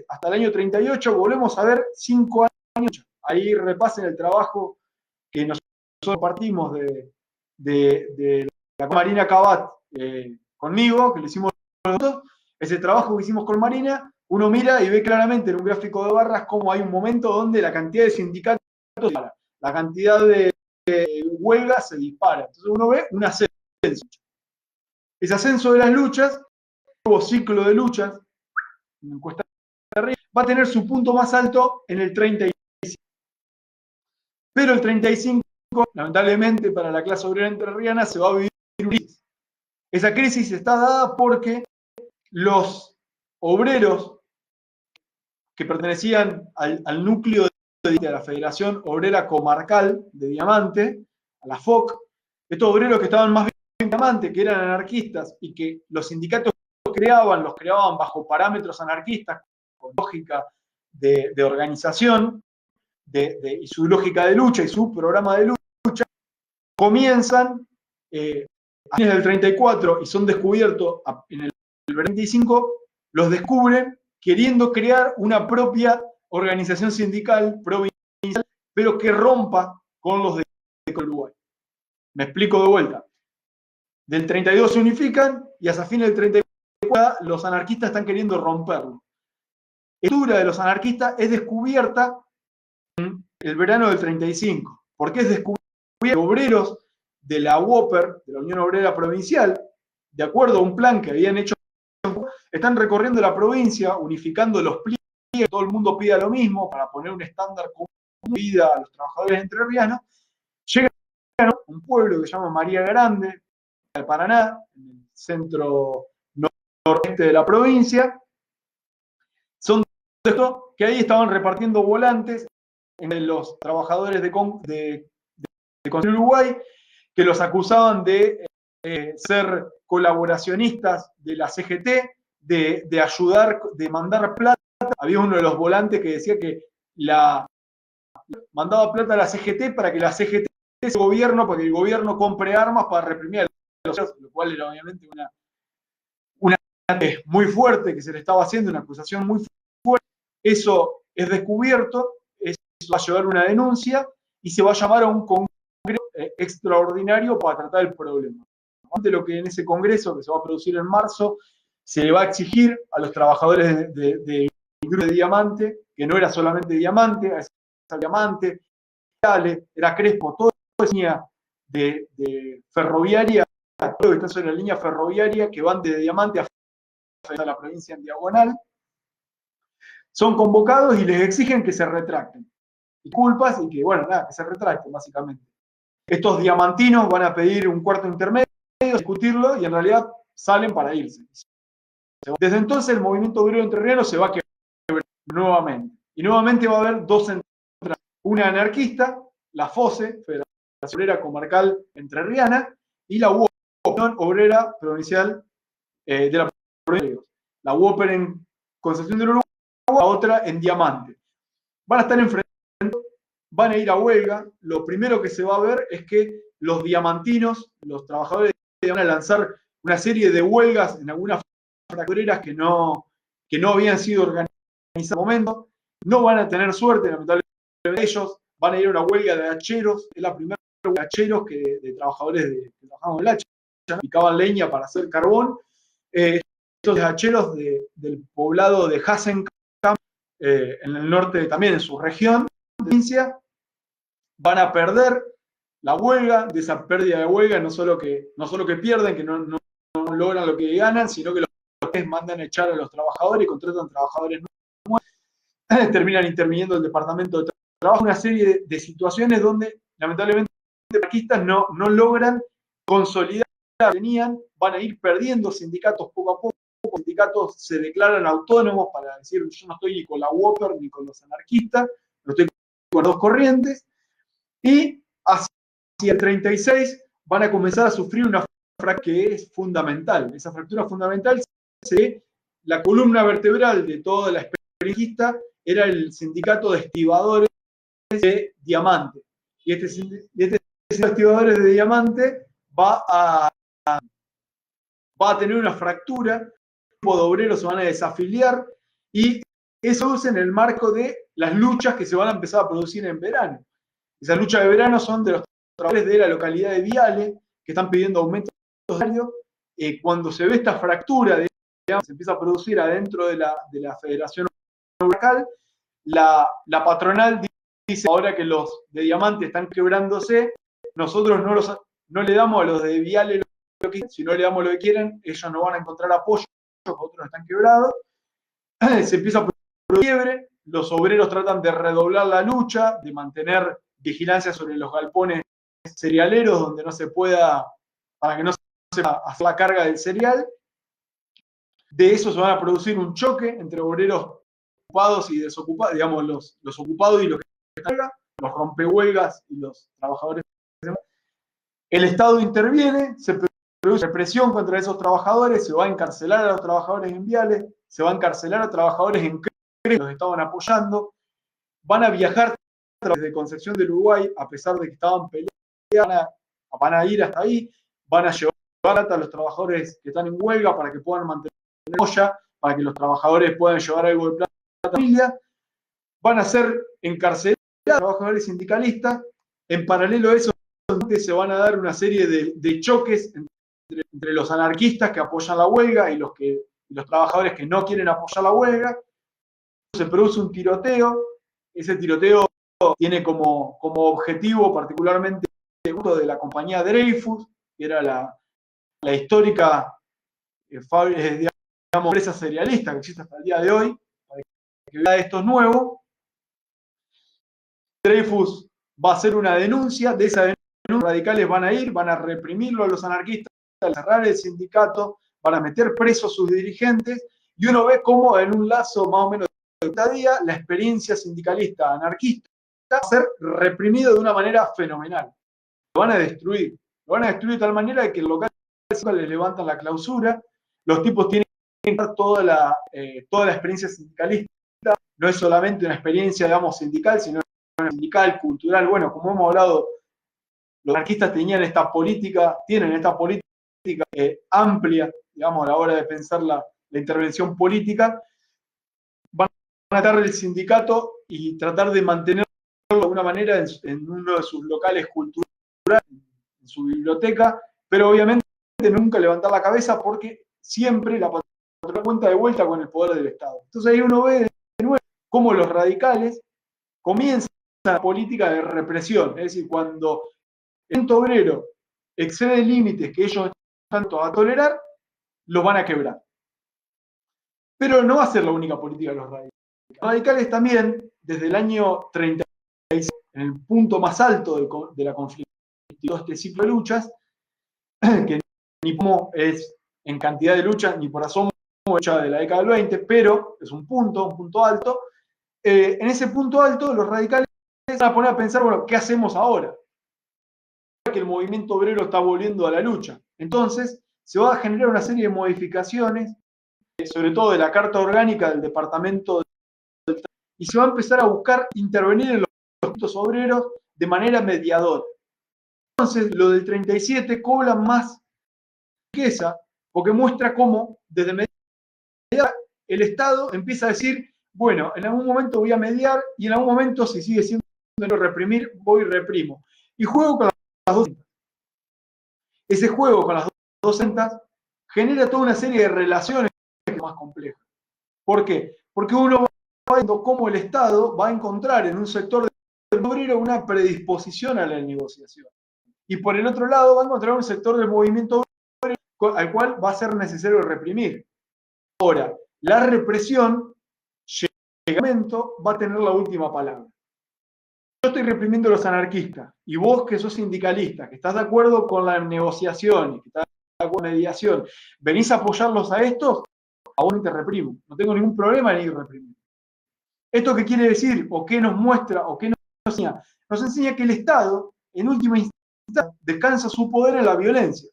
Speaker 1: hasta el año 38, volvemos a ver 5 años. Ahí repasen el trabajo que nosotros partimos de la Marina Cabat conmigo, que lo hicimos nosotros. Ese trabajo que hicimos con Marina, uno mira y ve claramente en un gráfico de barras cómo hay un momento donde la cantidad de sindicatos dispara, la cantidad de huelgas se dispara. Entonces uno ve un ascenso. Ese ascenso de las luchas, nuevo ciclo de luchas, va a tener su punto más alto en el 35. Pero el 35, lamentablemente para la clase obrera entrerriana, se va a vivir una crisis. Esa crisis está dada porque los obreros que pertenecían al núcleo de la Federación Obrera Comarcal de Diamante, a la FOC, estos obreros que estaban más bien en Diamante, que eran anarquistas y que los sindicatos los creaban bajo parámetros anarquistas, con lógica de organización y su lógica de lucha y su programa de lucha, comienzan a fines del 34 y son descubiertos en el 35, los descubren queriendo crear una propia organización sindical provincial, pero que rompa con los de Uruguay. Me explico de vuelta. Del 32 se unifican y hasta fines del 34 los anarquistas están queriendo romperlo. La estructura de los anarquistas es descubierta en el verano del 35. ¿Por qué es descubierta? Obreros de la UOPER, de la Unión Obrera Provincial, de acuerdo a un plan que habían hecho, están recorriendo la provincia, unificando los pliegues, todo el mundo pida lo mismo para poner un estándar común de vida a los trabajadores entrerrianos. Llegan a un pueblo que se llama María Grande, de Paraná, en el centro noreste de la provincia. Son que ahí estaban repartiendo volantes entre los trabajadores de Uruguay, que los acusaban de ser colaboracionistas de la CGT, de ayudar, de mandar plata. Había uno de los volantes que decía que mandaba plata a la CGT para que la CGT ese gobierno, para que el gobierno compre armas para reprimir a los otros, lo cual era obviamente una muy fuerte que se le estaba haciendo, una acusación muy fuerte. Eso es descubierto, eso va a llevar una denuncia y se va a llamar a un congreso extraordinario para tratar el problema. Ante lo que en ese congreso, que se va a producir en marzo, se le va a exigir a los trabajadores del grupo de Diamante, que no era solamente Diamante, era Crespo, toda la línea de ferroviaria, todo que está sobre la línea ferroviaria, que van de Diamante a la provincia en diagonal, son convocados y les exigen que se retracten. Disculpas y que, bueno, nada, que se retracten, básicamente. Estos diamantinos van a pedir un cuarto intermedio, discutirlo, y en realidad salen para irse. Desde entonces el movimiento obrero entrerriano se va a quebrar nuevamente. Y nuevamente va a haber dos centrales. Una anarquista, la FOSE, Federación Obrera Comarcal Entrerriana, y la UOPER, Unión Obrera Provincial de la Provincia. La UOPER en Concepción del Uruguay, la otra en Diamante. Van a estar enfrentando, van a ir a huelga. Lo primero que se va a ver es que los diamantinos, los trabajadores, van a lanzar una serie de huelgas en algunas factoreras que no habían sido organizadas en ese momento. No van a tener suerte, lamentablemente ellos van a ir a una huelga de hacheros. Es la primera huelga de hacheros de trabajadores que trabajaban en el hacha, picaban leña para hacer carbón. Estos hacheros del poblado de Hasenkamp, en el norte, también en su región, provincia, van a perder la huelga. De esa pérdida de huelga no solo que pierden, que no logran lo que ganan, sino que los mandan a echar a los trabajadores y contratan trabajadores nuevos, terminan interviniendo el departamento de trabajo, una serie de situaciones donde lamentablemente los anarquistas no logran consolidar lo que tenían, van a ir perdiendo sindicatos poco a poco. Los sindicatos se declaran autónomos para decir: yo no estoy ni con la UOPER ni con los anarquistas, no estoy con las dos corrientes, y hacia el 36 van a comenzar a sufrir una fractura que es fundamental. Esa fractura fundamental se la columna vertebral de toda la experiencia era el sindicato de estibadores de Diamante. Y este sindicato de estibadores de Diamante va a tener una fractura, un grupo de obreros se van a desafiliar, y eso es en el marco de las luchas que se van a empezar a producir en verano. Esas luchas de verano son de los trabajadores de la localidad de Viale, que están pidiendo aumentos de salario. Cuando se ve esta fractura, se empieza a producir adentro de la Federación Local, la patronal dice: ahora que los de Diamante están quebrándose, nosotros no le damos a los de Viale lo que quieren. Si no le damos lo que quieren, ellos no van a encontrar apoyo, otros están quebrados. Se empieza a producir quiebre, los obreros tratan de redoblar la lucha, de mantener vigilancia sobre los galpones cerealeros donde no se pueda, para que no se pueda hacer la carga del cereal. De eso se van a producir un choque entre obreros ocupados y desocupados, digamos, los ocupados y los que están, los rompehuelgas y los trabajadores. El Estado interviene, se produce represión contra esos trabajadores, se va a encarcelar a los trabajadores en Viales, se va a encarcelar a trabajadores en Crespo que los estaban apoyando, van a viajar desde Concepción del Uruguay, a pesar de que estaban peleando, van a ir hasta ahí, van a llevar plata a los trabajadores que están en huelga para que puedan mantener la olla, para que los trabajadores puedan llevar algo de plata a la familia. Van a ser encarcelados trabajadores sindicalistas. En paralelo a eso, se van a dar una serie de choques entre los anarquistas que apoyan la huelga y los trabajadores que no quieren apoyar la huelga. Se produce un tiroteo. Ese tiroteo tiene como objetivo particularmente de la compañía Dreyfus, que era la histórica digamos, empresa cerealista que existe hasta el día de hoy, para que vea esto nuevo. Dreyfus va a hacer una denuncia, de esa denuncia los radicales van a reprimirlo a los anarquistas, a cerrar el sindicato, van a meter presos a sus dirigentes, y uno ve cómo en un lazo más o menos de 30 días la experiencia sindicalista anarquista va a ser reprimida de una manera fenomenal. Lo van a destruir de tal manera que el local les levantan la clausura, los tipos tienen que dar toda la experiencia sindicalista, no es solamente una experiencia, digamos, sindical, sino sindical, cultural. Bueno, como hemos hablado, los anarquistas tienen esta política amplia, digamos, a la hora de pensar la intervención política. Van a tratar el sindicato y tratar de mantenerlo de alguna manera en uno de sus locales culturales, en su biblioteca, pero obviamente nunca levantar la cabeza porque siempre la patrona cuenta de vuelta con el poder del Estado. Entonces ahí uno ve de nuevo cómo los radicales comienzan una política de represión, es decir, cuando el movimiento obrero excede límites que ellos están a tolerar, los van a quebrar. Pero no va a ser la única política de los radicales. Los radicales también, desde el año 36, en el punto más alto de la conflictividad de este ciclo de luchas, que ni como es en cantidad de luchas, ni por asomo lucha de la década del 20, pero es un punto alto. En ese punto alto, los radicales van a poner a pensar, bueno, ¿qué hacemos ahora? Que el movimiento obrero está volviendo a la lucha. Entonces, se va a generar una serie de modificaciones, sobre todo de la Carta Orgánica del Departamento del Trabajo, y se va a empezar a buscar intervenir en los movimientos obreros de manera mediadora. Entonces, lo del 37 cobra más riqueza, porque muestra cómo, desde mediar, el Estado empieza a decir, bueno, en algún momento voy a mediar, y en algún momento, si sigue siendo reprimir, voy y reprimo. Y juego con las dos. Ese juego con las dos sentas genera toda una serie de relaciones más complejas. ¿Por qué? Porque uno va viendo cómo el Estado va a encontrar en un sector del obrero una predisposición a la negociación. Y por el otro lado va a encontrar un sector del movimiento obrero al cual va a ser necesario reprimir. Ahora, la represión, llega un momento, va a tener la última palabra. Yo estoy reprimiendo a los anarquistas, y vos que sos sindicalista, que estás de acuerdo con la negociación y que estás de acuerdo con la mediación, venís a apoyarlos a estos, a vos ni te reprimo. No tengo ningún problema en ir a reprimir. ¿Esto qué quiere decir? ¿O qué nos muestra? ¿O qué nos enseña? Nos enseña que el Estado, en última instancia, descansa su poder en la violencia.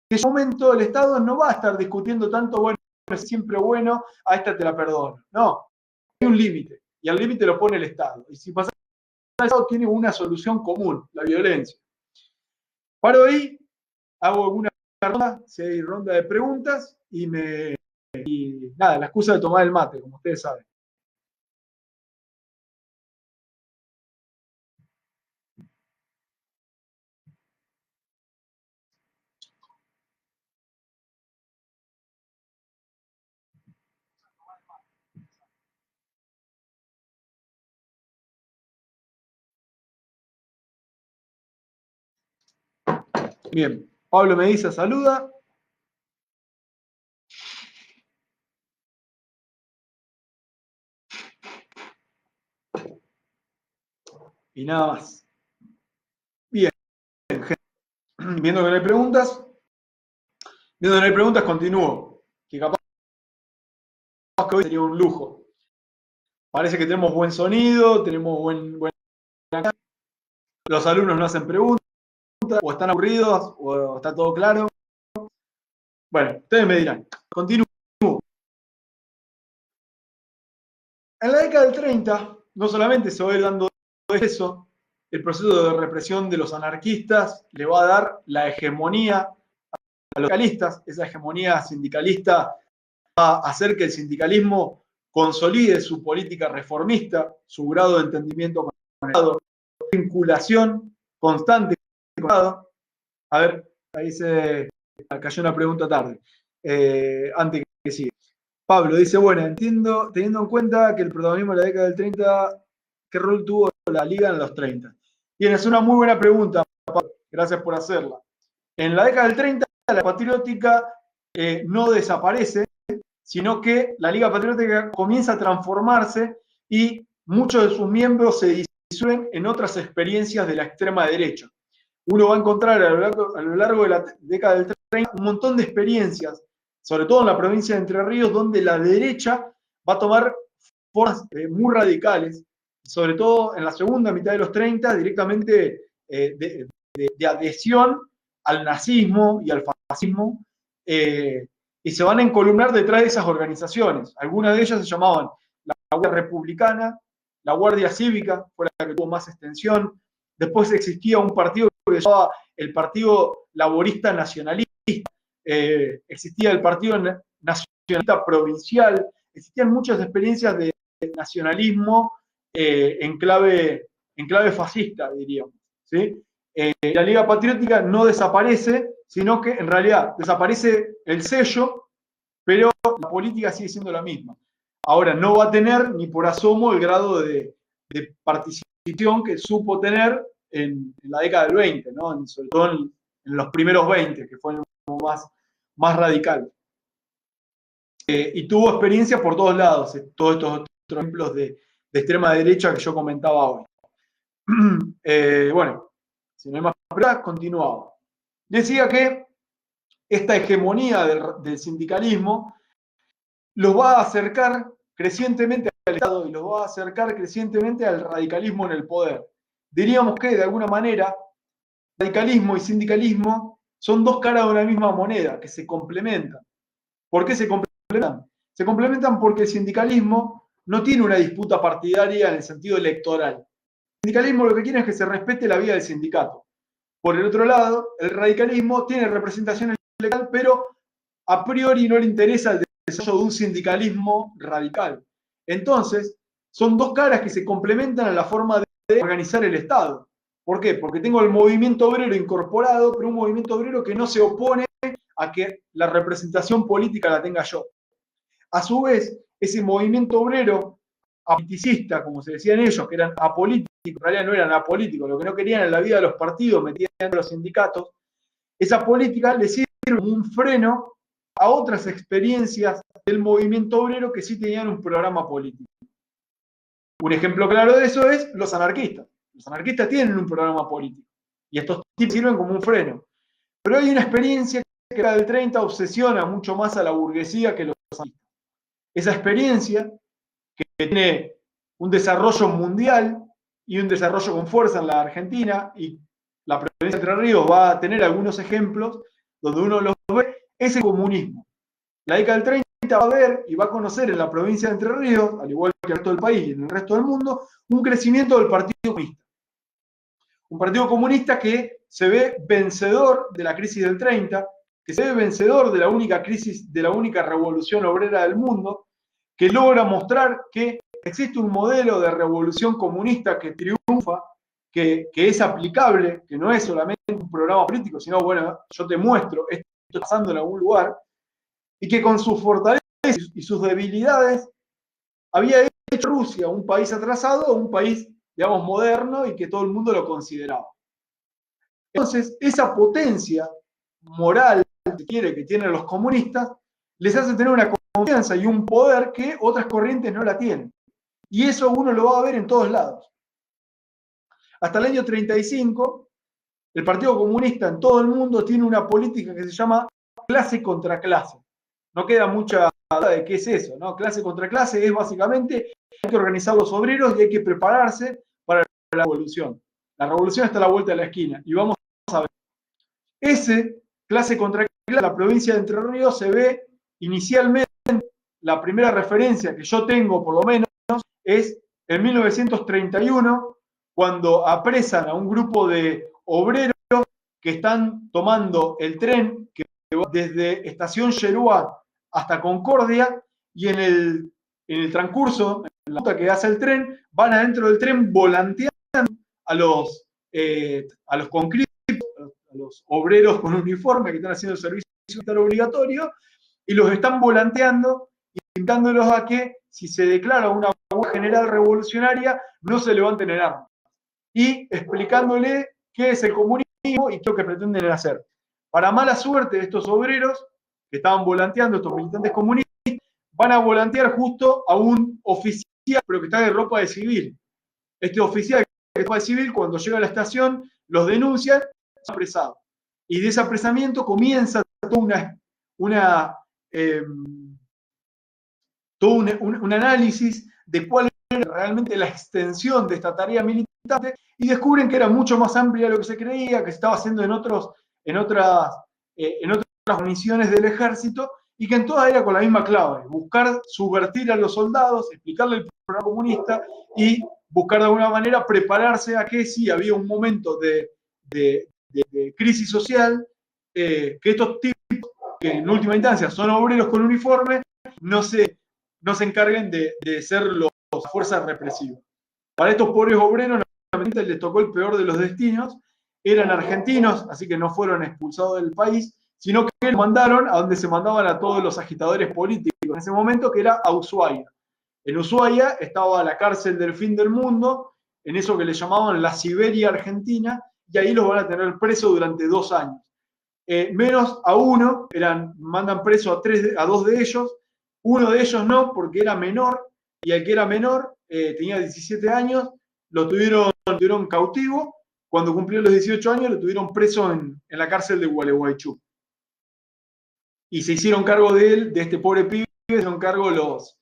Speaker 1: En ese momento el Estado no va a estar discutiendo tanto, bueno, es siempre bueno, a esta te la perdono. No, hay un límite, y al límite lo pone el Estado. Y si pasa el Estado tiene una solución común, la violencia. Paro ahí, hago alguna ronda, si hay ronda de preguntas, y nada, la excusa de tomar el mate, como ustedes saben. Bien, Pablo Mediza saluda. Y nada más. Bien, gente. Viendo que no hay preguntas, continúo. Que capaz que hoy sería un lujo. Parece que tenemos buen sonido, tenemos buen... Los alumnos no hacen preguntas, o están aburridos, o está todo claro. Bueno, ustedes me dirán. Continúo. En la década del 30, no solamente se va a ir dando eso, el proceso de represión de los anarquistas le va a dar la hegemonía a los sindicalistas, esa hegemonía sindicalista va a hacer que el sindicalismo consolide su política reformista, su grado de entendimiento con el Estado, vinculación constante con el Estado. A ver, ahí se cayó una pregunta tarde, antes que siga. Pablo dice, bueno, entiendo, teniendo en cuenta que el protagonismo de la década del 30, ¿qué rol tuvo la Liga en los 30? Bien, es una muy buena pregunta, Pablo. Gracias por hacerla. En la década del 30, la patriótica no desaparece, sino que la Liga Patriótica comienza a transformarse y muchos de sus miembros se disuelven en otras experiencias de la extrema derecha. Uno va a encontrar a lo largo de la década del 30 un montón de experiencias, sobre todo en la provincia de Entre Ríos, donde la derecha va a tomar formas muy radicales, sobre todo en la segunda mitad de los 30, directamente de adhesión al nazismo y al fascismo, y se van a encolumnar detrás de esas organizaciones. Algunas de ellas se llamaban la Guardia Republicana, la Guardia Cívica, fue la que tuvo más extensión. Después existía un partido que se llamaba el Partido Laborista Nacionalista, existía el Partido Nacionalista Provincial, existían muchas experiencias de nacionalismo en clave fascista, diríamos, ¿sí? La Liga Patriótica no desaparece, sino que en realidad desaparece el sello, pero la política sigue siendo la misma. Ahora, no va a tener ni por asomo el grado de participación que supo tener en la década del 20, ¿no? Sobre todo en los primeros 20, que fue más radical. Y tuvo experiencia por todos lados, todos estos otros ejemplos de extrema derecha que yo comentaba hoy. Bueno, si no hay más preguntas, continuamos. Decía que esta hegemonía del sindicalismo los va a acercar crecientemente al Estado y los va a acercar crecientemente al radicalismo en el poder. Diríamos que, de alguna manera, radicalismo y sindicalismo son dos caras de una misma moneda que se complementan. ¿Por qué se complementan? Se complementan porque el sindicalismo no tiene una disputa partidaria en el sentido electoral. El sindicalismo lo que quiere es que se respete la vida del sindicato. Por el otro lado, el radicalismo tiene representación electoral, pero a priori no le interesa el desarrollo de un sindicalismo radical. Entonces, son dos caras que se complementan a la forma de organizar el Estado. ¿Por qué? Porque tengo el movimiento obrero incorporado, pero un movimiento obrero que no se opone a que la representación política la tenga yo. A su vez, ese movimiento obrero apoliticista, como se decían ellos, que eran apolíticos, en realidad no eran apolíticos, lo que no querían en la vida de los partidos, metían a los sindicatos, esa política le sirve como un freno a otras experiencias del movimiento obrero que sí tenían un programa político. Un ejemplo claro de eso es los anarquistas. Los anarquistas tienen un programa político y estos tipos sirven como un freno. Pero hay una experiencia que la del 30 obsesiona mucho más a la burguesía que los anarquistas. Esa experiencia que tiene un desarrollo mundial y un desarrollo con fuerza en la Argentina, y la provincia de Entre Ríos va a tener algunos ejemplos donde uno los ve, es el comunismo. La década del 30 va a ver y va a conocer en la provincia de Entre Ríos, al igual que en el resto del país y en el resto del mundo, un crecimiento del Partido Comunista. Un Partido Comunista que se ve vencedor de la crisis del 30, que se ve vencedor de la única crisis, de la única revolución obrera del mundo, que logra mostrar que existe un modelo de revolución comunista que triunfa, que es aplicable, que no es solamente un programa político, sino, bueno, yo te muestro, esto está pasando en algún lugar, y que con sus fortalezas y sus debilidades había hecho Rusia un país atrasado, un país, digamos, moderno y que todo el mundo lo consideraba. Entonces, esa potencia moral, si quiere, que tienen los comunistas, les hace tener una confianza y un poder que otras corrientes no la tienen. Y eso uno lo va a ver en todos lados. Hasta el año 35, el Partido Comunista en todo el mundo tiene una política que se llama clase contra clase. No queda mucha duda de qué es eso, ¿no? Clase contra clase es básicamente, hay que organizar los obreros y hay que prepararse para la revolución. La revolución está a la vuelta de la esquina y vamos a ver. Ese clase contra clase, la provincia de Entre Ríos se ve inicialmente, la primera referencia que yo tengo por lo menos es en 1931, cuando apresan a un grupo de obreros que están tomando el tren que desde Estación Yeruá hasta Concordia, y en el transcurso, en la ruta que hace el tren, van adentro del tren volanteando a los conscriptos, a los obreros con uniforme que están haciendo el servicio militar obligatorio, y los están volanteando, invitándolos a que, si se declara una huelga general revolucionaria, no se levanten en armas. Y explicándole qué es el comunismo y qué es lo que pretenden hacer. Para mala suerte de estos obreros que estaban volanteando, estos militantes comunistas, van a volantear justo a un oficial, pero que está de ropa de civil. Este oficial de ropa de civil, cuando llega a la estación, los denuncian, son apresados. Y de ese apresamiento comienza todo un análisis de cuál era realmente la extensión de esta tarea militante, y descubren que era mucho más amplia de lo que se creía, que se estaba haciendo en otras misiones del ejército, y que en todas era con la misma clave: buscar subvertir a los soldados, explicarle el programa comunista y buscar de alguna manera prepararse a que, si había un momento de crisis social, que estos tipos, que en última instancia son obreros con uniforme, no se encarguen de ser las fuerzas represivas. Para estos pobres obreros, naturalmente, les tocó el peor de los destinos. Eran argentinos, así que no fueron expulsados del país, sino que los mandaron a donde se mandaban a todos los agitadores políticos en ese momento, que era a Ushuaia. En Ushuaia estaba la cárcel del fin del mundo, en eso que le llamaban la Siberia argentina, y ahí los van a tener presos durante 2 años. Menos a uno, mandan preso a 2 de ellos. Uno de ellos no, porque era menor, y el que era menor, tenía 17 años, lo tuvieron cautivo. Cuando cumplió los 18 años, lo tuvieron preso en la cárcel de Gualeguaychú. Y se hicieron cargo de este pobre pibe, se hicieron cargo los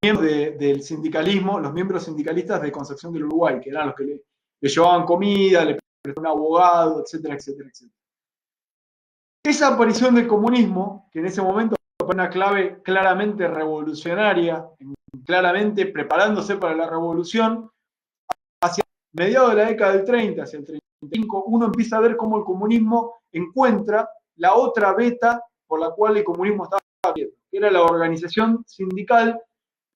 Speaker 1: miembros del sindicalismo, los miembros sindicalistas de Concepción del Uruguay, que eran los que le llevaban comida, le prestaban un abogado, etcétera, etcétera, etcétera. Esa aparición del comunismo, que en ese momento fue una clave claramente revolucionaria, claramente preparándose para la revolución, hacia mediados de la década del 30, hacia el 35, uno empieza a ver cómo el comunismo encuentra la otra beta por la cual el comunismo estaba abierto, que era la organización sindical,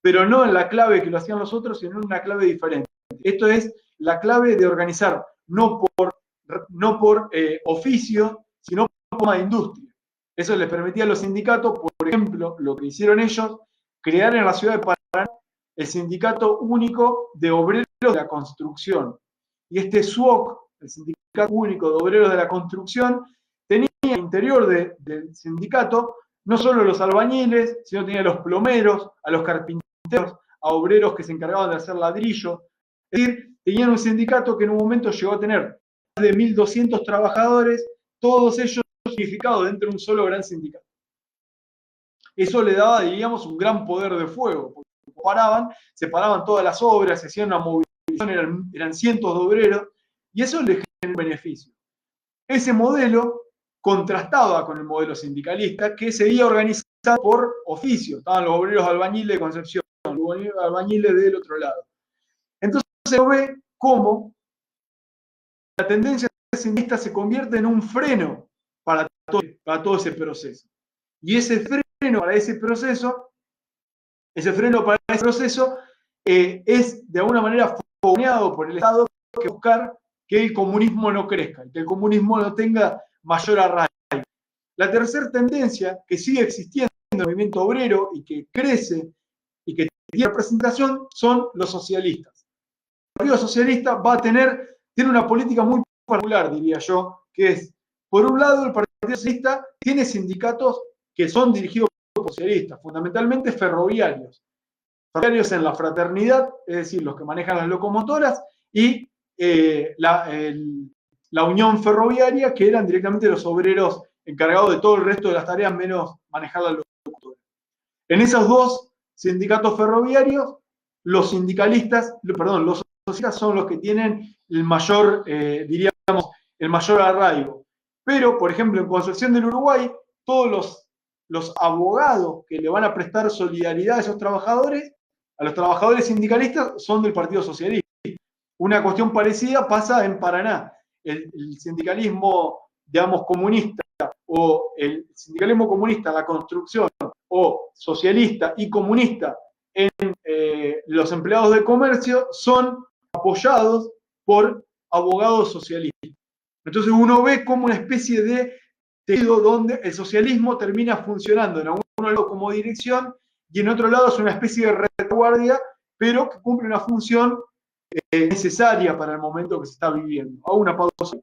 Speaker 1: pero no en la clave que lo hacían los otros, sino en una clave diferente. Esto es la clave de organizar no por oficio, sino por forma de industria. Eso les permitía a los sindicatos, por ejemplo, lo que hicieron ellos, crear en la ciudad de Paraná el Sindicato Único de Obreros de la Construcción. Y este SUOC, el Sindicato Único de Obreros de la Construcción, tenía al interior del sindicato no solo los albañiles, sino tenía a los plomeros, a los carpinteros, a obreros que se encargaban de hacer ladrillo. Es decir, tenían un sindicato que en un momento llegó a tener más de 1.200 trabajadores, todos ellos unificados dentro de un solo gran sindicato. Eso le daba, diríamos, un gran poder de fuego, porque separaban todas las obras, se hacían una movilización, eran cientos de obreros, y eso les generó un beneficio. Ese modelo contrastaba con el modelo sindicalista, que seguía organizado por oficio. Estaban los obreros albañiles de Concepción, los albañiles del otro lado. Entonces se ve cómo la tendencia sindicalista se convierte en un freno para todo ese proceso. Y ese freno para ese proceso es de alguna manera fogoneado por el Estado, que buscar que el comunismo no crezca, que el comunismo no tenga mayor arraigo. La tercera tendencia que sigue existiendo en el movimiento obrero y que crece y que tiene representación son los socialistas. El Partido Socialista tiene una política muy particular, diría yo, que es, por un lado, el Partido Socialista tiene sindicatos que son dirigidos por socialistas, fundamentalmente ferroviarios. Ferroviarios en la fraternidad, es decir, los que manejan las locomotoras, y la Unión Ferroviaria, que eran directamente los obreros encargados de todo el resto de las tareas, menos manejar las locomotoras. En esos dos sindicatos ferroviarios, los socialistas son los que tienen el mayor, el mayor arraigo. Pero, por ejemplo, en Concepción del Uruguay, todos los abogados que le van a prestar solidaridad a esos trabajadores, a los trabajadores sindicalistas, son del Partido Socialista. Una cuestión parecida pasa en Paraná. El sindicalismo, digamos, comunista o el sindicalismo comunista en la construcción, o socialista y comunista en los empleados de comercio, son apoyados por abogados socialistas. Entonces uno ve como una especie de tejido donde el socialismo termina funcionando en un lado como dirección y en otro lado es una especie de retaguardia, pero que cumple una función necesaria para el momento que se está viviendo. Hago una pausa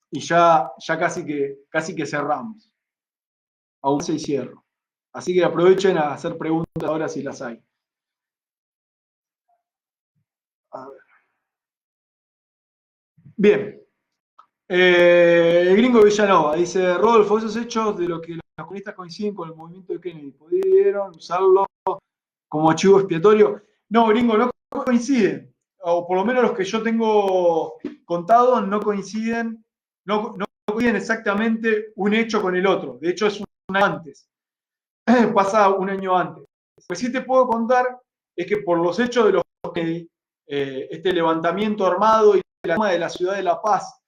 Speaker 1: y ya casi que cerramos. Aún se cierro. Así que aprovechen a hacer preguntas ahora si las hay. A ver. Bien. El gringo Villanova dice: Rodolfo, esos hechos de lo que los comunistas coinciden con el movimiento de Kennedy, ¿pudieron usarlo como chivo expiatorio? No, gringo, no coinciden. O por lo menos los que yo tengo contados no coinciden, no coinciden exactamente un hecho con el otro. De hecho, es un año antes. Pasa un año antes. Lo que sí te puedo contar es que por los hechos de los Kennedy, este levantamiento armado y la toma de la ciudad de La Paz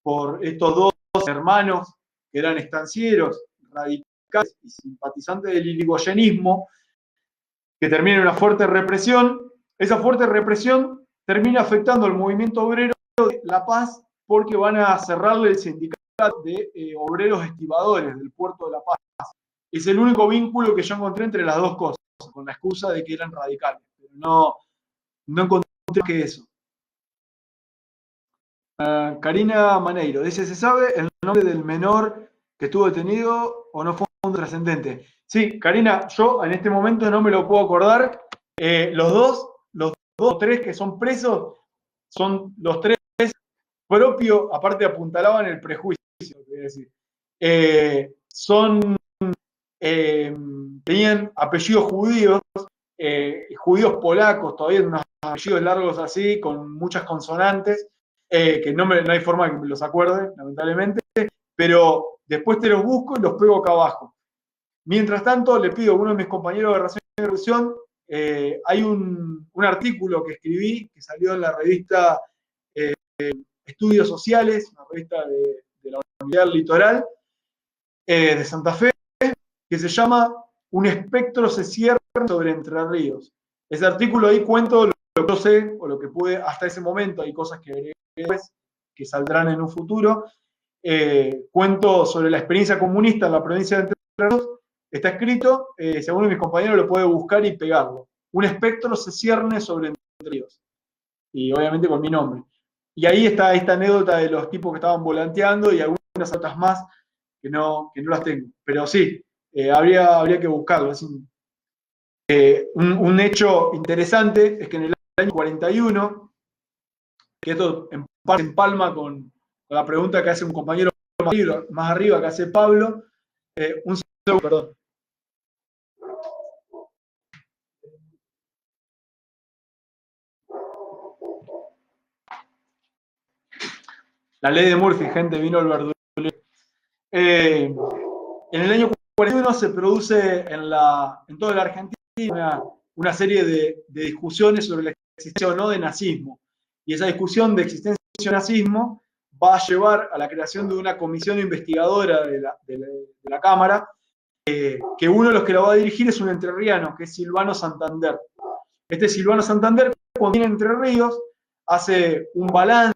Speaker 1: por estos dos hermanos que eran estancieros, radicales y simpatizantes del irigoyenismo, que termina en una fuerte represión. Esa fuerte represión termina afectando al movimiento obrero de La Paz porque van a cerrarle el sindicato de obreros estibadores del puerto de La Paz. Es el único vínculo que yo encontré entre las dos cosas, con la excusa de que eran radicales. Pero no encontré que eso. Karina Maneiro dice: ¿se sabe el nombre del menor que estuvo detenido o no fue un trascendente? Sí, Karina, yo en este momento no me lo puedo acordar. Los dos o tres que son presos son los tres propios, aparte apuntalaban el prejuicio, quiero decir. Tenían apellidos judíos, judíos polacos, todavía unos apellidos largos así, con muchas consonantes. Que no hay forma de que me los acuerde, lamentablemente, pero después te los busco y los pego acá abajo. Mientras tanto, le pido a uno de mis compañeros de Relación y Revolución, hay un artículo que escribí, que salió en la revista Estudios Sociales, una revista de la Universidad Litoral de Santa Fe, que se llama Un espectro se cierra sobre Entre Ríos. Ese artículo ahí cuento lo que yo sé, o lo que pude hasta ese momento, hay cosas que agregué después, que saldrán en un futuro. Cuento sobre la experiencia comunista en la provincia de Entre Ríos. Está escrito, si alguno de mis compañeros lo puede buscar y pegarlo. Un espectro se cierne sobre Entre Ríos. Y obviamente con mi nombre. Y ahí está esta anécdota de los tipos que estaban volanteando y algunas otras más que no las tengo. Pero sí, habría que buscarlo. Es un hecho interesante es que en el año 41, que esto en parte empalma con la pregunta que hace un compañero más arriba, que hace Pablo, un segundo, perdón. La ley de Murphy, gente, vino el verdulero. En el año 41 se produce en toda la Argentina una serie de discusiones sobre la existencia o no de nazismo. Y esa discusión de existencia del nazismo va a llevar a la creación de una comisión investigadora de la Cámara, que uno de los que la va a dirigir es un entrerriano, que es Silvano Santander. Este Silvano Santander, cuando viene a Entre Ríos, hace un balance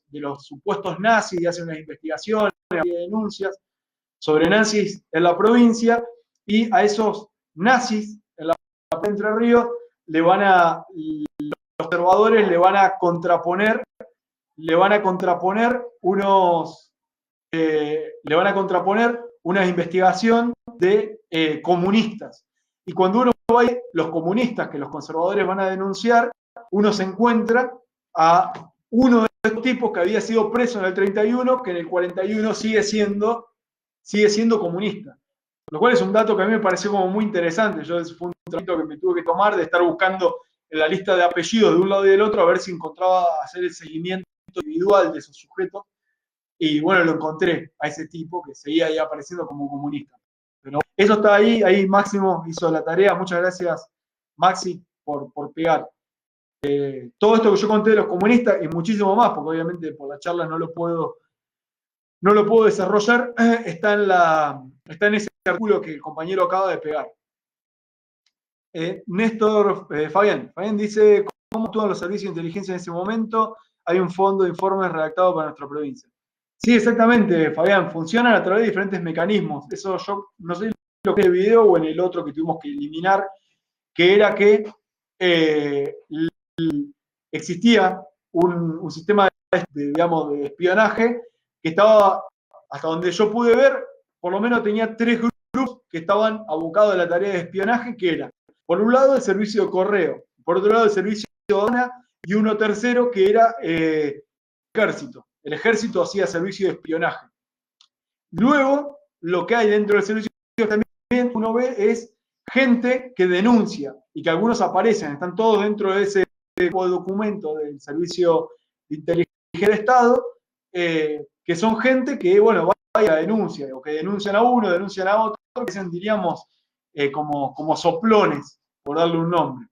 Speaker 1: de los supuestos nazis y hace unas investigaciones y denuncias sobre nazis en la provincia, y a esos nazis en la provincia de Entre Ríos los observadores le van a contraponer una investigación de comunistas. Y cuando uno va a los comunistas que los conservadores van a denunciar, uno se encuentra a uno de estos tipos que había sido preso en el 31, que en el 41 sigue siendo comunista. Lo cual es un dato que a mí me pareció como muy interesante. Fue un trabajito que me tuve que tomar de estar buscando en la lista de apellidos de un lado y del otro a ver si encontraba hacer el seguimiento individual de esos sujetos. Y bueno, lo encontré a ese tipo que seguía ahí apareciendo como comunista. Pero eso está ahí Máximo hizo la tarea. Muchas gracias, Maxi, por pegar. Todo esto que yo conté de los comunistas y muchísimo más, porque obviamente por la charla no lo puedo no lo puedo desarrollar, está en ese artículo que el compañero acaba de pegar. Néstor Fabián dice, ¿cómo actúan los servicios de inteligencia en ese momento? Hay un fondo de informes redactado para nuestra provincia. Sí, exactamente, Fabián, funcionan a través de diferentes mecanismos. Eso yo no sé lo que es el video o en el otro que tuvimos que eliminar, que era que existía un sistema digamos, de espionaje que estaba, hasta donde yo pude ver, por lo menos tenía 3 grupos que estaban abocados a la tarea de espionaje, que era, por un lado, el servicio de correo, por otro lado, el servicio de aduana, y uno tercero que era ejército. El ejército hacía servicio de espionaje. Luego, lo que hay dentro del servicio también uno ve es gente que denuncia y que algunos aparecen, están todos dentro de ese documento del servicio de inteligencia del Estado, que son gente que, bueno, va a la denuncia, o que denuncian a uno, denuncian a otro, que sean, diríamos, como soplones, por darle un nombre.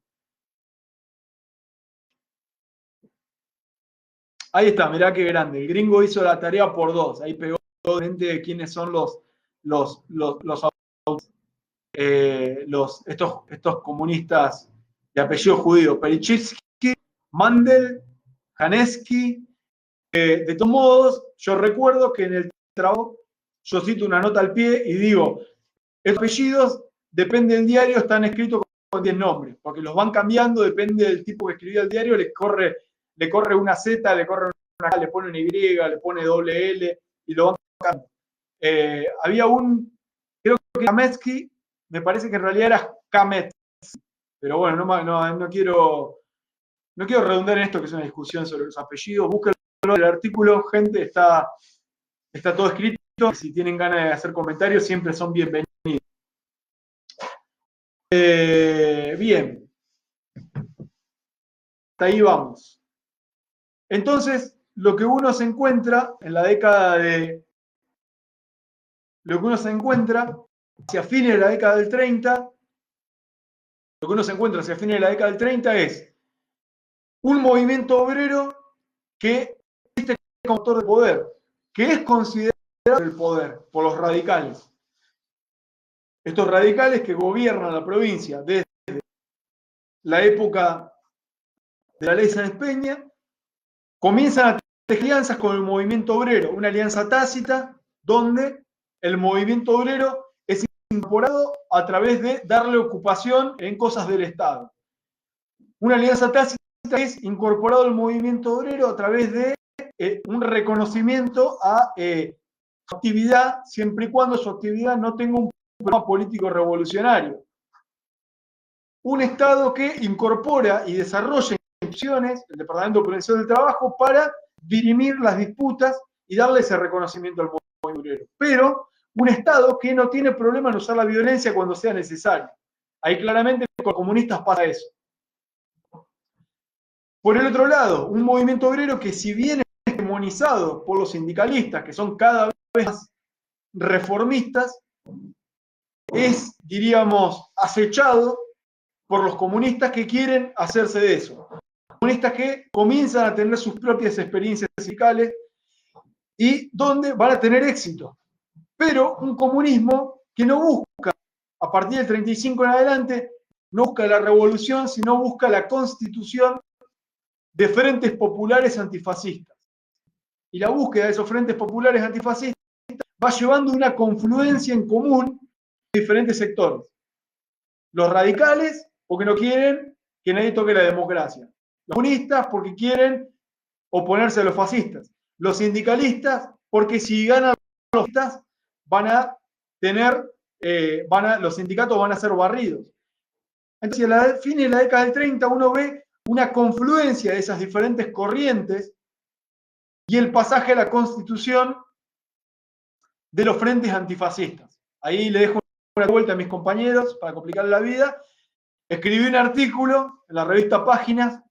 Speaker 1: Ahí está, mirá qué grande. El gringo hizo la tarea por 2. Ahí pegó de quiénes son estos comunistas de apellido judío. Perichitsky, Mandel, Janeski. De todos modos, yo recuerdo que en el trabajo yo cito una nota al pie y digo, estos apellidos, depende del diario, están escritos con 10 nombres, porque los van cambiando, depende del tipo que escribía el diario, le corre una Z, le corre una K, le pone una Y, le pone doble L, y lo van cambiando. Había creo que Kametsky, me parece que en realidad era Kamet, pero bueno, no quiero redundar en esto, que es una discusión sobre los apellidos. Búsquenlo en el artículo, gente, está todo escrito. Si tienen ganas de hacer comentarios, siempre son bienvenidos. Bien. Hasta ahí vamos. Entonces, lo que uno se encuentra en la década de... Lo que uno se encuentra hacia fines de la década del 30, lo que uno se encuentra hacia fines de la década del 30 es un movimiento obrero que existe como motor de poder, que es considerado el poder por los radicales. Estos radicales que gobiernan la provincia desde la época de la ley Sáenz Peña, comienzan a tejer alianzas con el movimiento obrero, una alianza tácita donde el movimiento obrero es incorporado a través de darle ocupación en cosas del Estado. Una alianza tácita es incorporado al movimiento obrero a través de un reconocimiento a su actividad, siempre y cuando su actividad no tenga un programa político revolucionario. Un Estado que incorpora y desarrolla instituciones, el Departamento de Prevención del Trabajo, para dirimir las disputas y darle ese reconocimiento al movimiento obrero. Pero un Estado que no tiene problema en usar la violencia cuando sea necesario. Ahí claramente con los comunistas pasa eso. Por el otro lado, un movimiento obrero que, si bien es hegemonizado por los sindicalistas, que son cada vez más reformistas, es, diríamos, acechado por los comunistas que quieren hacerse de eso. Comunistas que comienzan a tener sus propias experiencias sindicales y donde van a tener éxito. Pero un comunismo que no busca, a partir del 35 en adelante, no busca la revolución, sino busca la constitución de frentes populares antifascistas. Y la búsqueda de esos frentes populares antifascistas va llevando una confluencia en común de diferentes sectores. Los radicales, porque no quieren que nadie toque la democracia. Los comunistas, porque quieren oponerse a los fascistas. Los sindicalistas, porque si ganan los fascistas, van a tener, los sindicatos van a ser barridos. Entonces, a fines de la década del 30, uno ve una confluencia de esas diferentes corrientes y el pasaje a la constitución de los frentes antifascistas. Ahí le dejo una vuelta a mis compañeros para complicarle la vida. Escribí un artículo en la revista Páginas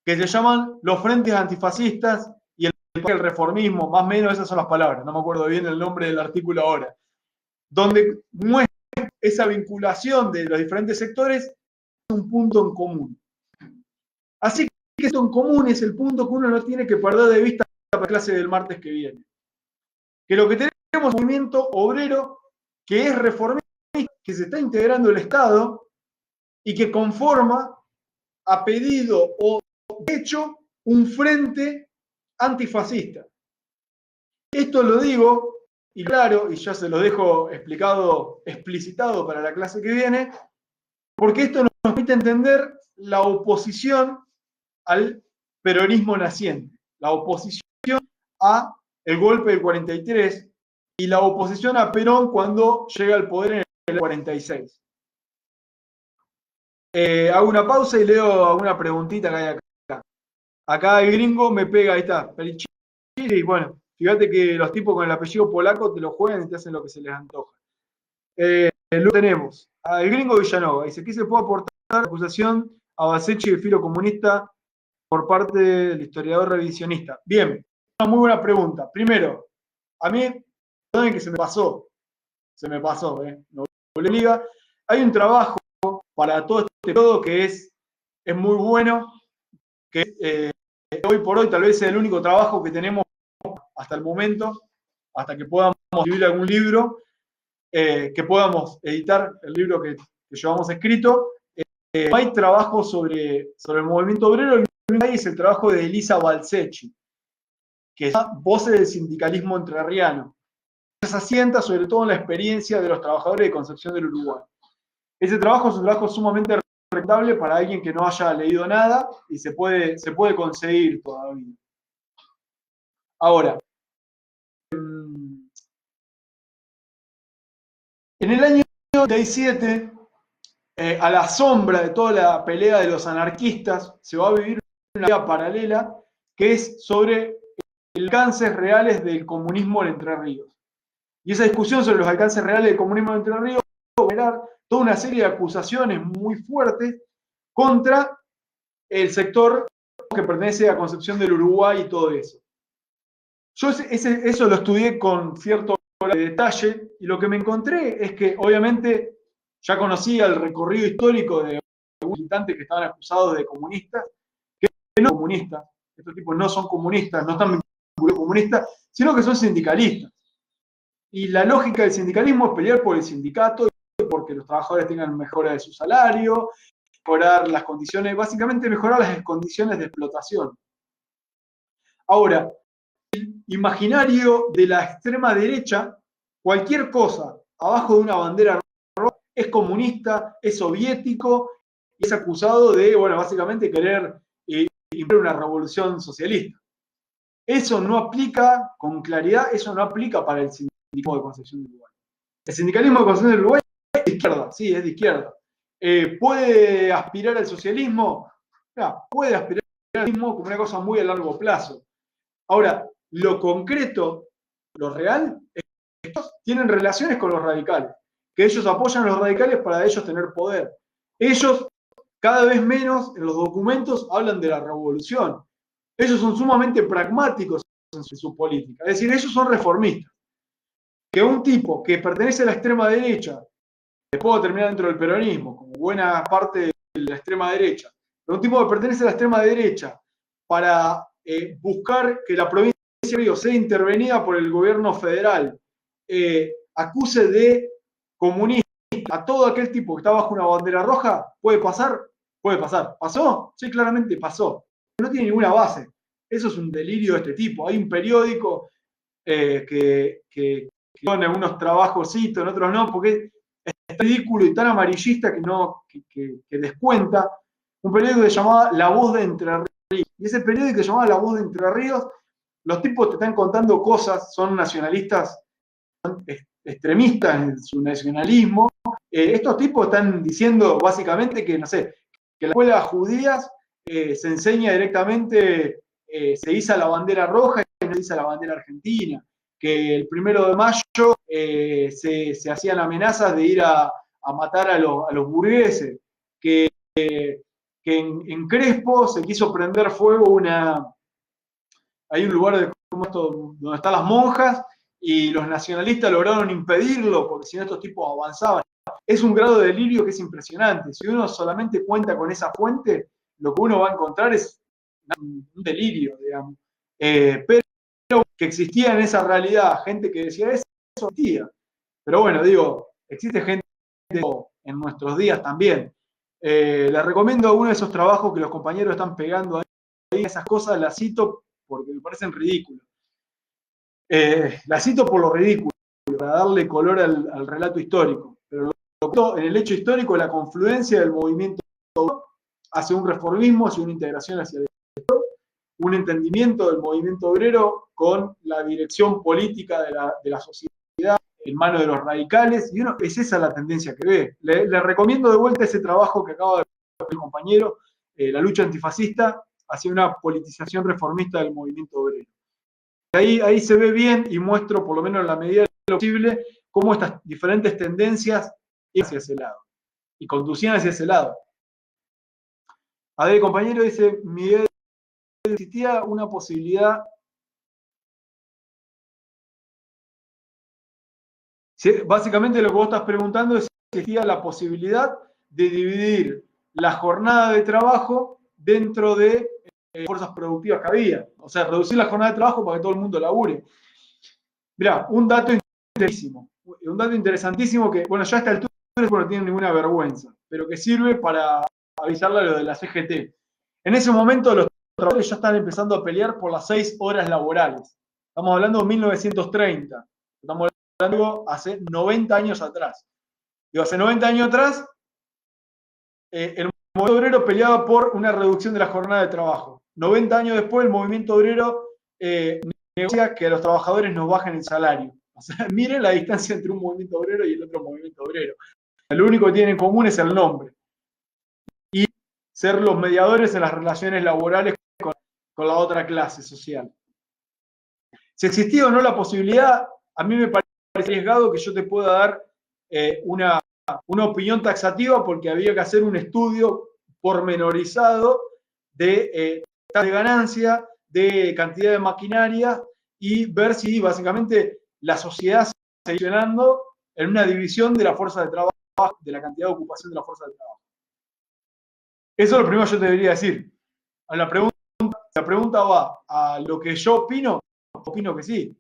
Speaker 1: que se llaman Los frentes antifascistas y el reformismo, más o menos esas son las palabras, no me acuerdo bien el nombre del artículo ahora, donde muestra esa vinculación de los diferentes sectores un punto en común. Así que esto en común es el punto que uno no tiene que perder de vista para la clase del martes que viene. que lo que tenemos es un movimiento obrero que es reformista, que se está integrando el Estado y que conforma, a pedido o de hecho, un frente antifascista. Esto lo digo, y claro, y ya se lo dejo explicado, explicitado para la clase que viene, porque esto nos permite entender la oposición al peronismo naciente, la oposición a el golpe del 43 y la oposición a Perón cuando llega al poder en el 46. Hago una pausa y leo alguna preguntita que hay acá. Acá el gringo me pega, ahí está, y bueno, fíjate que los tipos con el apellido polaco te lo juegan y te hacen lo que se les antoja. Luego tenemos al gringo Villanova, dice, ¿qué se puede aportar la acusación a Basechi de filo comunista por parte del historiador revisionista? Bien, una muy buena pregunta. Primero, a mí, perdonen que se me pasó, no le liga. Hay un trabajo para todo este periodo que es muy bueno, que hoy por hoy tal vez es el único trabajo que tenemos hasta el momento, hasta que podamos escribir algún libro, que podamos editar el libro que llevamos escrito. No hay trabajo sobre el movimiento obrero, el que hay es el trabajo de Elisa Balsechi, que es Voces del Sindicalismo Entrerriano. Se asienta sobre todo en la experiencia de los trabajadores de Concepción del Uruguay. Ese trabajo es un trabajo sumamente recomendable para alguien que no haya leído nada y se puede conseguir todavía. Ahora, en el año 97, a la sombra de toda la pelea de los anarquistas, se va a vivir una vida paralela que es sobre los alcances reales del comunismo en Entre Ríos. Y esa discusión sobre los alcances reales del comunismo en Entre Ríos va a generar toda una serie de acusaciones muy fuertes contra el sector que pertenece a Concepción del Uruguay y todo eso. Yo eso lo estudié con cierto detalle y lo que me encontré es que obviamente ya conocía el recorrido histórico de militantes que estaban acusados de comunistas, que no son comunistas, estos tipos no son comunistas, no están vinculados comunistas, sino que son sindicalistas. Y la lógica del sindicalismo es pelear por el sindicato, porque los trabajadores tengan mejora de su salario, mejorar las condiciones, básicamente mejorar las condiciones de explotación. Ahora, el imaginario de la extrema derecha, cualquier cosa abajo de una bandera roja es comunista, es soviético, y es acusado de, bueno, básicamente querer imponer una revolución socialista. Eso no aplica con claridad, eso no aplica para el sindicalismo de Concepción del Uruguay. El sindicalismo de Concepción del Uruguay es de izquierda, sí, es de izquierda. ¿Puede aspirar al socialismo? Puede aspirar al socialismo como una cosa muy a largo plazo. Ahora, lo concreto, lo real, es que ellos tienen relaciones con los radicales, que ellos apoyan a los radicales para ellos tener poder. Ellos, cada vez menos en los documentos, hablan de la revolución. Ellos son sumamente pragmáticos en su política. Es decir, ellos son reformistas. Que un tipo que pertenece a la extrema derecha, después va a terminar dentro del peronismo, como buena parte de la extrema derecha, pero un tipo que pertenece a la extrema derecha para buscar que la provincia de Río sea intervenida por el gobierno federal, acuse de comunista a todo aquel tipo que está bajo una bandera roja, ¿puede pasar? Puede pasar. ¿Pasó? Sí, claramente pasó. No tiene ninguna base. Eso es un delirio de este tipo. Hay un periódico que pone algunos trabajos, en otros no, porque es ridículo y tan amarillista que descuenta. Un periódico que se llamaba La Voz de Entre Ríos. Y ese periódico que se llamaba La Voz de Entre Ríos, los tipos te están contando cosas, son nacionalistas, son extremistas en su nacionalismo. Estos tipos están diciendo básicamente que, no sé, que en las escuelas judías se enseña directamente, se iza la bandera roja y no se iza la bandera argentina, que el 1 de mayo se hacían amenazas de ir a matar a los burgueses, que en Crespo se quiso prender fuego hay un lugar donde están las monjas y los nacionalistas lograron impedirlo porque si no estos tipos avanzaban. Es un grado de delirio que es impresionante. Si uno solamente cuenta con esa fuente, lo que uno va a encontrar es un delirio, digamos. Pero que existía en esa realidad gente que decía eso existía. Pero bueno, digo, existe gente en nuestros días también. Les recomiendo uno de esos trabajos que los compañeros están pegando ahí, esas cosas las cito porque me parecen ridículas. Las cito por lo ridículo, para darle color al relato histórico. Pero en el hecho histórico, la confluencia del movimiento hacia un reformismo, hacia una integración hacia el Estado, un entendimiento del movimiento obrero con la dirección política de la sociedad en manos de los radicales, y es esa la tendencia que ve. Le recomiendo de vuelta ese trabajo que acaba de hacer el compañero, La lucha antifascista hacia una politización reformista del movimiento obrero. Ahí se ve bien y muestro, por lo menos en la medida de lo posible, cómo estas diferentes tendencias iban hacia ese lado y conducían hacia ese lado. A ver, compañero, dice, Miguel, existía una posibilidad. Sí, básicamente lo que vos estás preguntando es si existía la posibilidad de dividir la jornada de trabajo dentro de fuerzas productivas que había. O sea, reducir la jornada de trabajo para que todo el mundo labure. Mirá, un dato interesantísimo que, bueno, ya a esta altura no tiene ninguna vergüenza, pero que sirve para avisarle a lo de la CGT. En ese momento los trabajadores ya están empezando a pelear por las 6 horas laborales. Estamos hablando de 1930. Estamos hablando hace 90 años atrás. Digo, hace 90 años atrás, el movimiento obrero peleaba por una reducción de la jornada de trabajo. 90 años después, el movimiento obrero negocia que a los trabajadores nos bajen el salario. O sea, miren la distancia entre un movimiento obrero y el otro movimiento obrero. Lo único que tienen en común es el nombre. Y ser los mediadores en las relaciones laborales con la otra clase social. Si existía o no la posibilidad, a mí me parece arriesgado que yo te pueda dar una opinión taxativa, porque había que hacer un estudio pormenorizado de ganancia, de cantidad de maquinaria, y ver si básicamente la sociedad se está funcionando en una división de la fuerza de trabajo, de la cantidad de ocupación de la fuerza de trabajo. Eso es lo primero que yo te debería decir. La pregunta va a lo que yo opino que sí.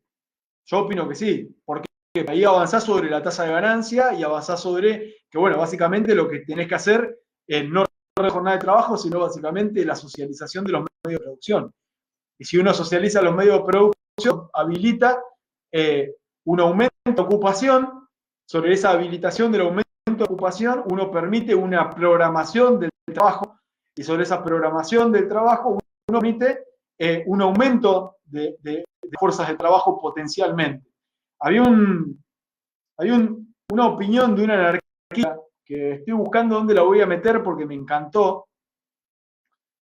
Speaker 1: Yo opino que sí. Porque ahí avanzás sobre la tasa de ganancia y avanzás sobre que, bueno, básicamente lo que tenés que hacer es no la jornada de trabajo, sino básicamente la socialización de los medios de producción. Y si uno socializa los medios de producción, habilita un aumento de ocupación. Sobre esa habilitación del aumento de ocupación, uno permite una programación del trabajo, y sobre esa programación del trabajo, uno permite un aumento de fuerzas de trabajo potencialmente. Había una opinión de un anarquista que estoy buscando dónde la voy a meter porque me encantó,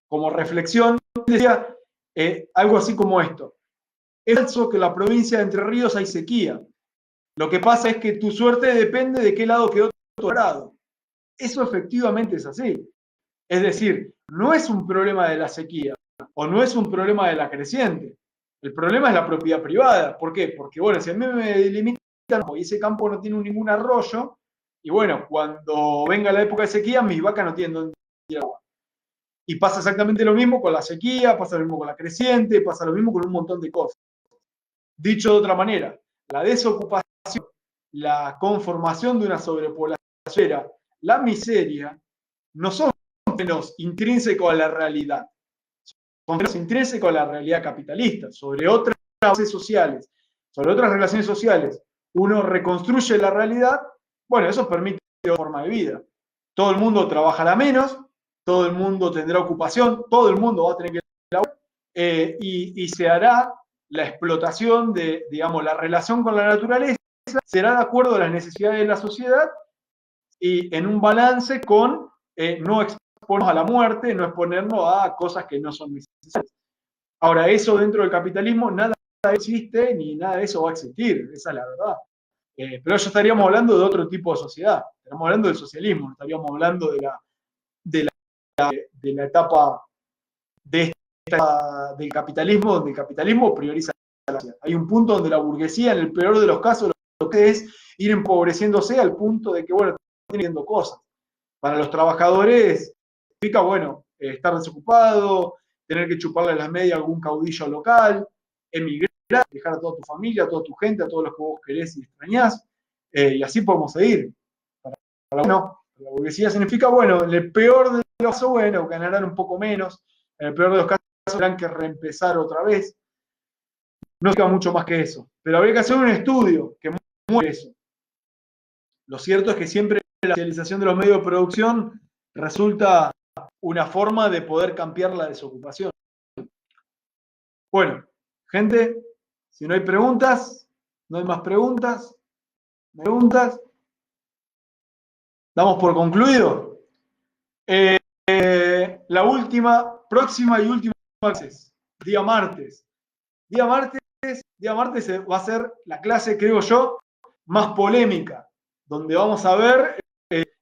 Speaker 1: como reflexión, decía algo así como esto: es falso que en la provincia de Entre Ríos hay sequía. Lo que pasa es que tu suerte depende de qué lado quedó tu grado. Eso efectivamente es así. Es decir, no es un problema de la sequía o no es un problema de la creciente. El problema es la propiedad privada. ¿Por qué? Porque, bueno, si a mí me delimitan y ese campo no tiene ningún arroyo, y bueno, cuando venga la época de sequía, mis vacas no tienen dónde ir agua. Y pasa exactamente lo mismo con la sequía, pasa lo mismo con la creciente, pasa lo mismo con un montón de cosas. Dicho de otra manera, la desocupación, la conformación de una sobrepoblación, la miseria, no son fenómenos intrínsecos a la realidad, son fenómenos intrínsecos a la realidad capitalista. Sobre otras bases sociales, sobre otras relaciones sociales, uno reconstruye la realidad. Bueno, eso permite otra forma de vida. Todo el mundo trabajará menos, todo el mundo tendrá ocupación, todo el mundo va a tener que trabajar, y se hará la explotación de, digamos, la relación con la naturaleza, será de acuerdo a las necesidades de la sociedad y en un balance con no exponernos a la muerte, no exponernos a cosas que no son necesarias. Ahora, eso dentro del capitalismo, nada existe ni nada de eso va a existir, esa es la verdad. Pero ya estaríamos hablando de otro tipo de sociedad, estaríamos hablando del socialismo, estaríamos hablando de la etapa del capitalismo, donde el capitalismo prioriza la sociedad. Hay un punto donde la burguesía, en el peor de los casos, lo que es ir empobreciéndose al punto de que, bueno, están teniendo cosas. Para los trabajadores significa, bueno, estar desocupado, tener que chuparle las medias a algún caudillo local, emigrar, dejar a toda tu familia, a toda tu gente, a todos los que vos querés y extrañás, y así podemos seguir. Bueno, la burguesía significa, bueno, en el peor de los casos, bueno, ganarán un poco menos, en el peor de los casos tendrán que reempezar otra vez. No significa mucho más que eso, pero habría que hacer un estudio que muestre eso. Lo cierto es que siempre la especialización de los medios de producción resulta una forma de poder cambiar la desocupación. Bueno, gente, si no hay preguntas, no hay más preguntas, damos por concluido. La próxima y última clase, día martes. Día martes va a ser la clase, creo yo, más polémica, donde vamos a ver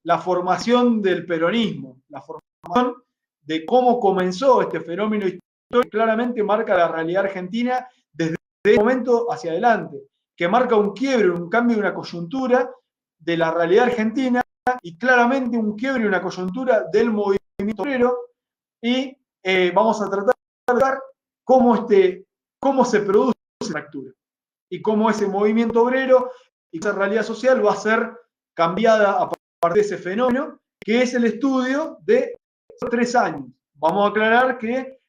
Speaker 1: la formación del peronismo, la formación de cómo comenzó este fenómeno histórico que claramente marca la realidad argentina desde ese momento hacia adelante, que marca un quiebre, un cambio de una coyuntura de la realidad argentina y claramente un quiebre y una coyuntura del movimiento obrero, y vamos a tratar de ver cómo se produce esa fractura y cómo ese movimiento obrero y esa realidad social va a ser cambiada a partir de ese fenómeno, que es el estudio de esos 3 años. Vamos a aclarar que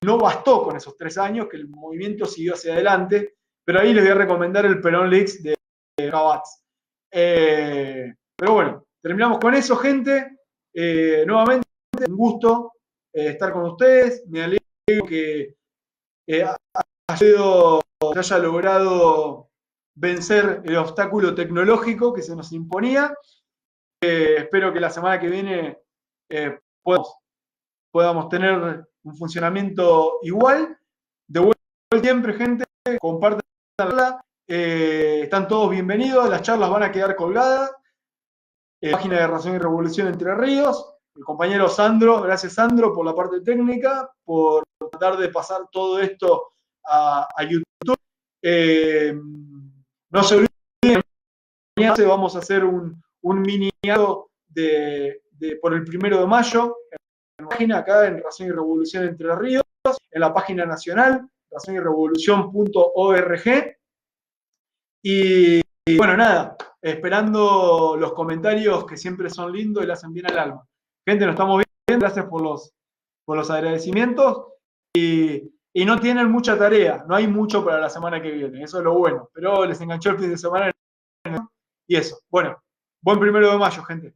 Speaker 1: no bastó con esos 3 años, que el movimiento siguió hacia adelante, pero ahí les voy a recomendar el Perón Leaks de Gabatz. Pero bueno, terminamos con eso, gente. Nuevamente, un gusto estar con ustedes. Me alegro que se haya logrado vencer el obstáculo tecnológico que se nos imponía. Espero que la semana que viene podamos tener un funcionamiento igual. De vuelta siempre, gente, compartan la charla. Están todos bienvenidos, las charlas van a quedar colgadas. Página de Razón y Revolución Entre Ríos. El compañero Sandro, gracias Sandro por la parte técnica, por tratar de pasar todo esto a YouTube. No se olviden, mañana vamos a hacer un mini por el 1 de mayo en la página acá en Razón y Revolución Entre Ríos, en la página nacional, razonyrevolucion.org. Y bueno, nada, esperando los comentarios que siempre son lindos y le hacen bien al alma. Gente, nos estamos viendo, gracias por los agradecimientos. Y no tienen mucha tarea, no hay mucho para la semana que viene, eso es lo bueno. Pero les enganchó el fin de semana y eso. Bueno, buen 1 de mayo, gente.